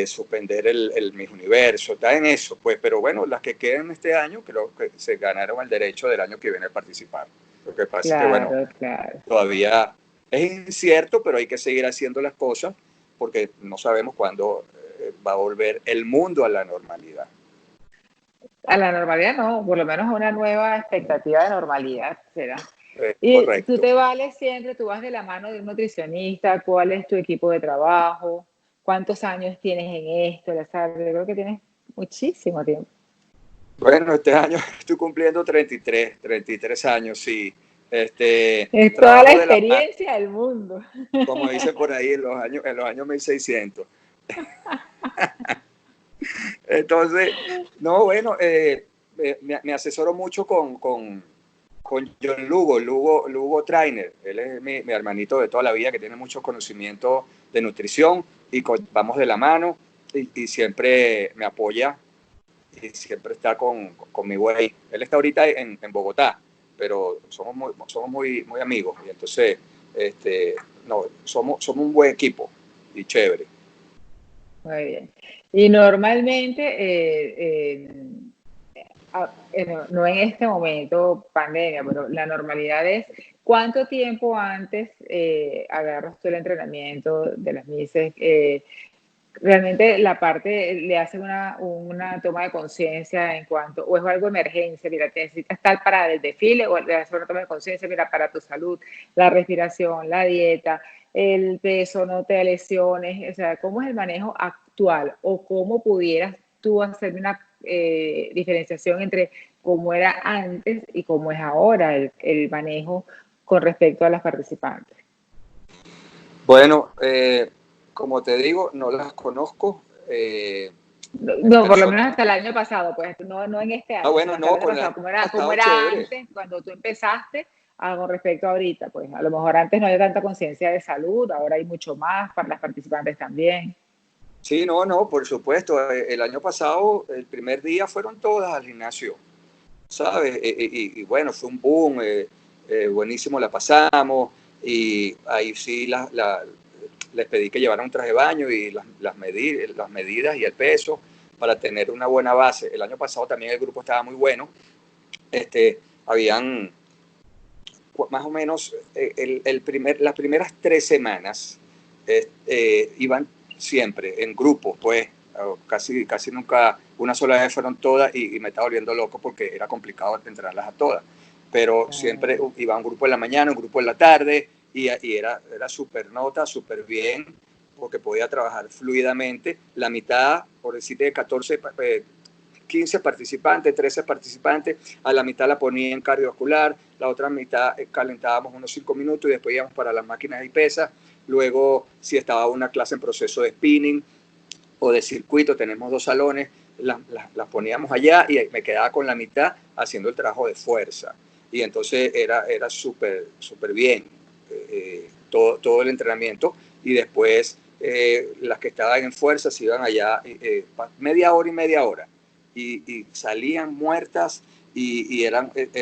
suspender el Miss Universo, está en eso, pues, pero bueno, las que queden este año creo que se ganaron el derecho del año que viene a participar. Lo que pasa es que, bueno, Claro. todavía es incierto, pero hay que seguir haciendo las cosas porque no sabemos cuándo va a volver el mundo a la normalidad. A la normalidad no, por lo menos a una nueva expectativa de normalidad será. Y tú Correcto. te vales siempre, tú vas de la mano de un nutricionista, ¿cuál es tu equipo de trabajo? ¿Cuántos años tienes en esto? Yo creo que tienes muchísimo tiempo. Bueno, este año estoy cumpliendo 33 años, sí. Es toda la Trabajo de la mano, experiencia del mundo. como dicen por ahí, en los años 1600. Entonces, no, bueno, me asesoro mucho con John Lugo Trainer. Él es mi hermanito de toda la vida que tiene mucho conocimiento de nutrición y vamos de la mano y siempre me apoya y siempre está conmigo ahí. Él está ahorita en Bogotá, pero somos muy amigos y entonces no, somos un buen equipo y chévere. Muy bien. Y normalmente, no en este momento pandemia, pero la normalidad es cuánto tiempo antes agarras tú el entrenamiento de las mises. Realmente la parte le hace una toma de conciencia en cuanto, o es algo de emergencia, mira, te necesitas estar para el desfile, o le hace una toma de conciencia, mira, para tu salud, la respiración, la dieta, el peso, no te lesiones, o sea, ¿cómo es el manejo actual? O cómo pudieras tú hacer una diferenciación entre cómo era antes y cómo es ahora el manejo con respecto a las participantes. Bueno, como te digo, no las conozco. No, por lo menos hasta el año pasado, pues no en este año, bueno, sino hasta no, el año pasado, como estado era chévere. antes, cuando tú empezaste, con respecto a ahorita, pues a lo mejor antes no había tanta conciencia de salud, ahora hay mucho más para las participantes también. Sí, no, por supuesto. El año pasado, el primer día fueron todas al gimnasio, ¿sabes? Y bueno, fue un boom, buenísimo la pasamos y ahí sí les pedí que llevaran un traje de baño y las medidas y el peso para tener una buena base. El año pasado también el grupo estaba muy bueno. Habían más o menos las primeras 3 semanas iban siempre en grupos, pues casi nunca, una sola vez fueron todas y me estaba volviendo loco porque era complicado entrenarlas a todas, pero siempre iba un grupo en la mañana, un grupo en la tarde y era súper nota, súper bien, porque podía trabajar fluidamente. La mitad, por decirte, de 15 participantes, 13 participantes, a la mitad la ponía en cardiovascular, la otra mitad calentábamos unos 5 minutos y después íbamos para las máquinas y pesas. Luego, si estaba una clase en proceso de spinning o de circuito, tenemos 2 salones, las poníamos allá y me quedaba con la mitad haciendo el trabajo de fuerza. Y entonces era súper bien todo el entrenamiento y después las que estaban en fuerza se iban allá media hora y salían muertas y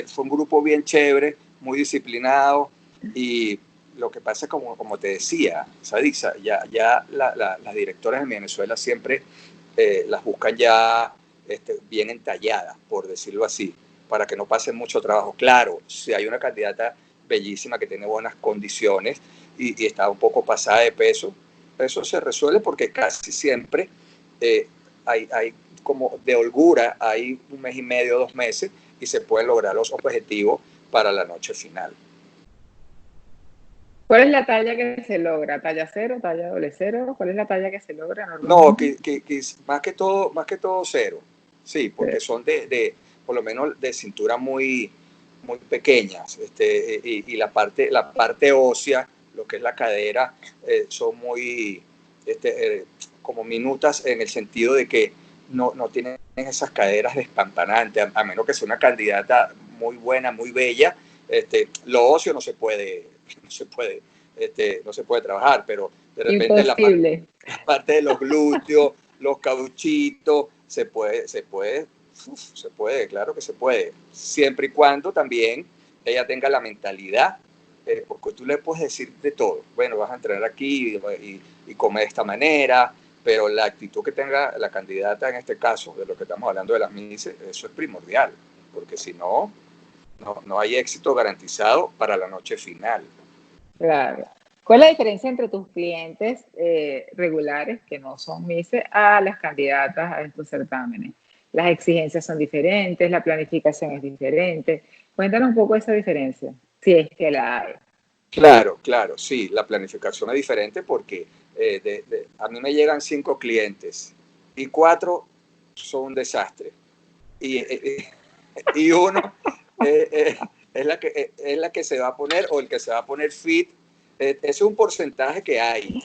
fue un grupo bien chévere, muy disciplinado y lo que pasa es como te decía, Sadixa, ya las directoras en Venezuela siempre las buscan ya bien entalladas, por decirlo así, para que no pasen mucho trabajo. Claro, si hay una candidata bellísima, que tiene buenas condiciones y está un poco pasada de peso, eso se resuelve porque casi siempre hay como de holgura, hay 1 mes y medio, 2 meses, y se pueden lograr los objetivos para la noche final. ¿Cuál es la talla que se logra? ¿Talla 0, talla doble 0? ¿Cuál es la talla que se logra No, normalmente? más que todo 0. Sí, porque son por lo menos de cintura muy, muy pequeñas. Y la parte ósea, lo que es la cadera, son muy como minutas, en el sentido de que no tienen esas caderas despampanantes, a menos que sea una candidata muy buena, muy bella. Lo óseo no se puede, no se puede trabajar, pero de repente Imposible. la parte de los glúteos, los cauchitos, se puede, claro que se puede, siempre y cuando también ella tenga la mentalidad, porque tú le puedes decir de todo, bueno, vas a entrenar aquí y comer de esta manera, pero la actitud que tenga la candidata, en este caso, de lo que estamos hablando de las MICE, eso es primordial, porque si no, no hay éxito garantizado para la noche final. Claro. ¿Cuál es la diferencia entre tus clientes regulares, que no son MICE, a las candidatas a estos certámenes? Las exigencias son diferentes, la planificación es diferente. Cuéntanos un poco esa diferencia, si es que la hay. Claro, sí, la planificación es diferente porque a mí me llegan 5 clientes y 4 son un desastre. Y uno es la que se va a poner, o el que se va a poner fit. Ese es un porcentaje que hay.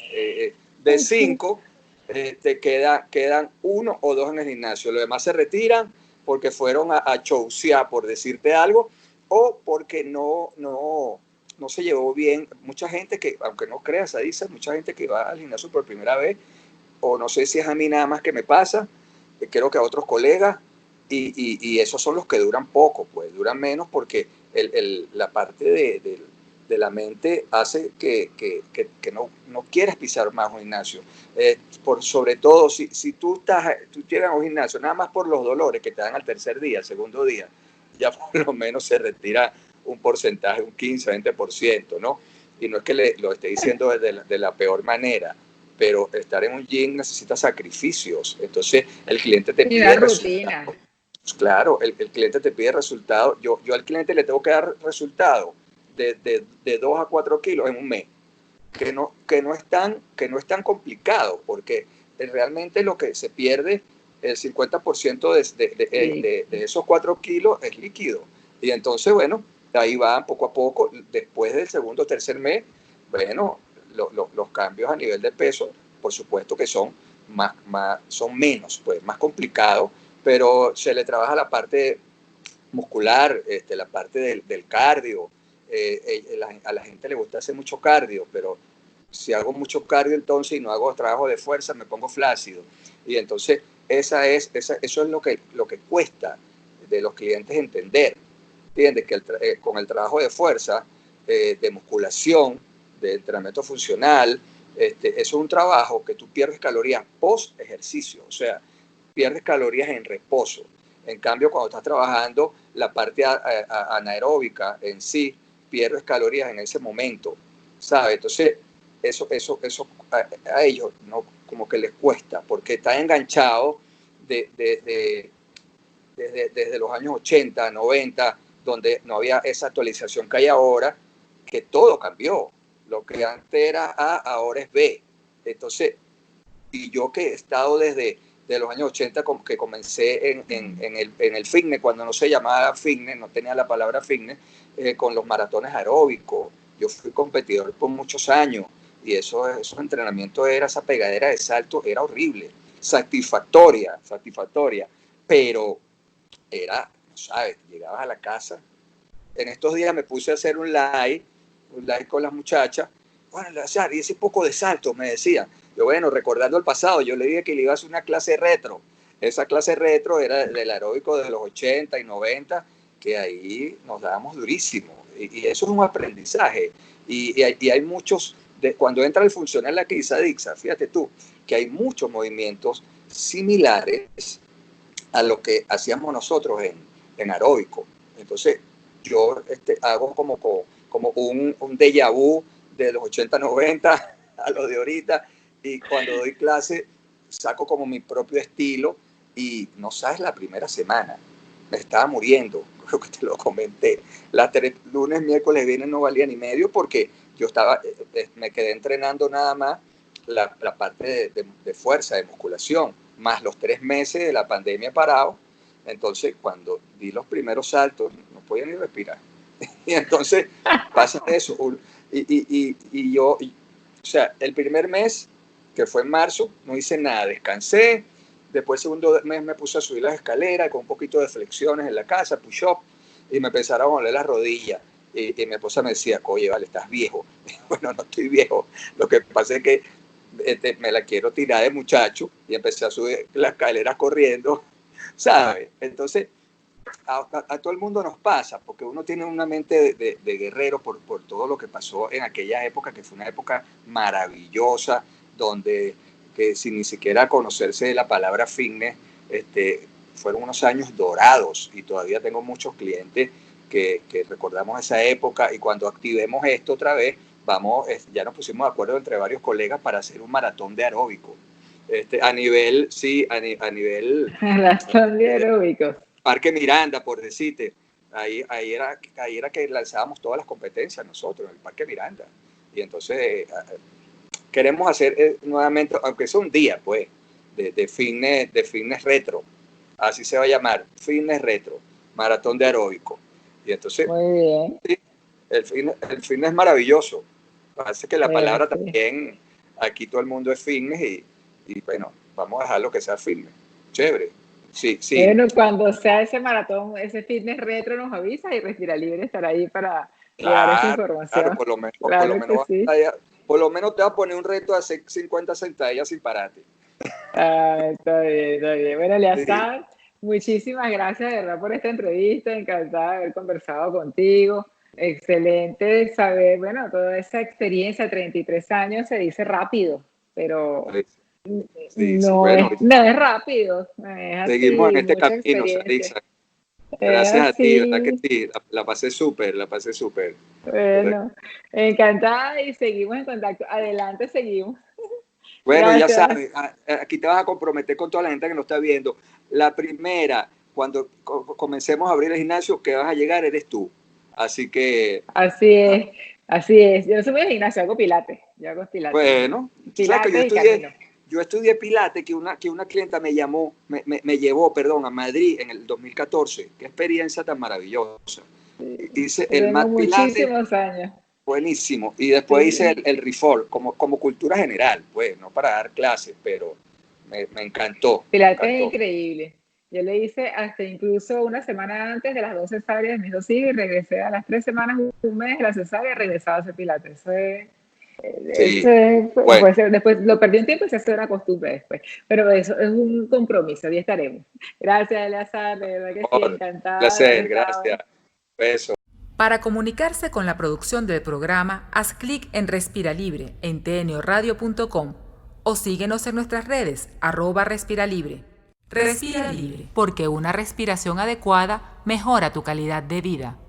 De 5, quedan 1 o 2 en el gimnasio. Los demás se retiran porque fueron a showsear, por decirte algo, o porque no se llevó bien. Mucha gente que, aunque no creas, dice, mucha gente que va al gimnasio por primera vez, o no sé si es a mí nada más que me pasa, creo que a otros colegas, y esos son los que duran poco, pues duran menos porque la parte de la mente hace que no quieras pisar más un gimnasio. Sobre todo, si tú llegas a un gimnasio nada más por los dolores que te dan al tercer día, al segundo día, ya por lo menos se retira un porcentaje, un 15-20%, ¿no? Y no es que lo esté diciendo de la peor manera, pero estar en un gym necesita sacrificios. Entonces, el cliente te Y pide una rutina. resultados. Pues claro, el cliente te pide resultados. Yo al cliente le tengo que dar resultados de 2 a 4 kilos en un mes, que no es tan complicado, porque realmente lo que se pierde, el 50% de esos 4 kilos es líquido. Y entonces, bueno, ahí va poco a poco. Después del segundo o tercer mes, bueno, los cambios a nivel de peso, por supuesto que son son menos, pues más complicados, pero se le trabaja la parte muscular, la parte del cardio. A la gente le gusta hacer mucho cardio, pero si hago mucho cardio entonces y no hago trabajo de fuerza, me pongo flácido. Y entonces eso es lo que cuesta de los clientes entender. ¿Entiendes? Que con el trabajo de fuerza, de musculación, de entrenamiento funcional, eso es un trabajo que tú pierdes calorías post ejercicio, o sea, pierdes calorías en reposo. En cambio, cuando estás trabajando la parte anaeróbica en sí, pierdes calorías en ese momento, ¿sabes? Entonces, eso a ellos no, como que les cuesta, porque están enganchados desde los años 80, 90, donde no había esa actualización que hay ahora, que todo cambió. Lo que antes era A, ahora es B. Entonces, y yo que he estado desde los años 80, que comencé en el fitness, cuando no se llamaba fitness, no tenía la palabra fitness, con los maratones aeróbicos. Yo fui competidor por muchos años y esos entrenamientos, esa pegadera de salto era horrible, satisfactoria, pero era, ¿sabes? Llegabas a la casa. En estos días me puse a hacer un live con las muchachas. Bueno, y ese poco de salto, me decían. Yo, bueno, recordando el pasado, yo le dije que le iba a hacer una clase retro. Esa clase retro era del aeróbico de los 80 y 90, que ahí nos dábamos durísimo. Y eso es un aprendizaje. Y hay muchos, cuando entra el funcional la Dixa, fíjate tú, que hay muchos movimientos similares a lo que hacíamos nosotros en aeróbico. Entonces, yo hago como como un déjà vu de los 80, 90 a los de ahorita, y cuando doy clase saco como mi propio estilo, y no sabes, la primera semana me estaba muriendo, creo que te lo comenté. Lunes, miércoles, viernes no valía ni medio porque yo me quedé entrenando nada más la parte de fuerza, de musculación, más los 3 meses de la pandemia parado. Entonces, cuando di los primeros saltos, no podía ni respirar. Y entonces pasa eso. Y yo, o sea, el primer mes, que fue en marzo, no hice nada, descansé. Después, el segundo mes, me puse a subir las escaleras con un poquito de flexiones en la casa, push-up, y me empezaron a doler las rodillas. Y mi esposa me decía, oye, vale, estás viejo. Bueno, no estoy viejo. Lo que pasa es que me la quiero tirar de muchacho, y empecé a subir las escaleras corriendo, ¿sabes? Entonces, a todo el mundo nos pasa, porque uno tiene una mente de guerrero por todo lo que pasó en aquella época, que fue una época maravillosa, donde que sin ni siquiera conocerse la palabra fitness, fueron unos años dorados, y todavía tengo muchos clientes que recordamos esa época, y cuando activemos esto otra vez, ya nos pusimos de acuerdo entre varios colegas para hacer un maratón de aeróbico. A nivel Maratón de aeróbicos. Parque Miranda, por decirte. Ahí era que lanzábamos todas las competencias nosotros, en el Parque Miranda. Y entonces queremos hacer nuevamente, aunque sea un día, pues, de fitness retro. Así se va a llamar, fitness retro, maratón de aeróbico. Y entonces, muy bien. Sí, el fitness es maravilloso. Parece que la palabra sí. También, aquí todo el mundo es fitness, y bueno, vamos a dejarlo que sea fitness. Chévere. Sí. Bueno, cuando sea ese maratón, ese fitness retro, nos avisa, y Respira Libre estará ahí para dar esa información. Claro, por lo menos te va a poner un reto de hacer 50 sentadillas sin pararte. Está bien. Bueno, Eleazar, sí. Muchísimas gracias de verdad por esta entrevista, encantada de haber conversado contigo. Excelente saber, bueno, toda esa experiencia, 33 años, se dice rápido, pero... Sí, no, bueno, no es rápido. Es así, seguimos en este camino, Sarisa. Gracias a ti, ¿verdad que sí? La pasé súper. Bueno, encantada, y seguimos en contacto. Adelante, seguimos. Bueno, gracias. Ya sabes, aquí te vas a comprometer con toda la gente que nos está viendo. La primera, cuando comencemos a abrir el gimnasio, que vas a llegar eres tú. Así que... Así es. Yo no soy muy de gimnasio, hago pilates. Yo hago pilates. Bueno, pilates yo estudié pilates, que una clienta me llevó, a Madrid en el 2014. Qué experiencia tan maravillosa. Sí, hice el Mat Pilates. Muchísimos años. Buenísimo. Y después hice el Reform, como cultura general, pues, no para dar clases, pero me encantó. Pilates es increíble. Yo le hice hasta incluso una semana antes de las 2 cesáreas de mis 2 hijos, y regresé a las 3 semanas, un mes de la cesárea, regresaba a hacer pilates. Bueno. Después lo perdí un tiempo y se hace una costumbre después. Pero eso es un compromiso, y estaremos. Gracias, Eleazar, de verdad que sí, encantada. Un placer, gracias. Beso. Para comunicarse con la producción del programa, haz clic en Respira Libre en tnradio.com o síguenos en nuestras redes, @respiralibre. Respira Libre, porque una respiración adecuada mejora tu calidad de vida.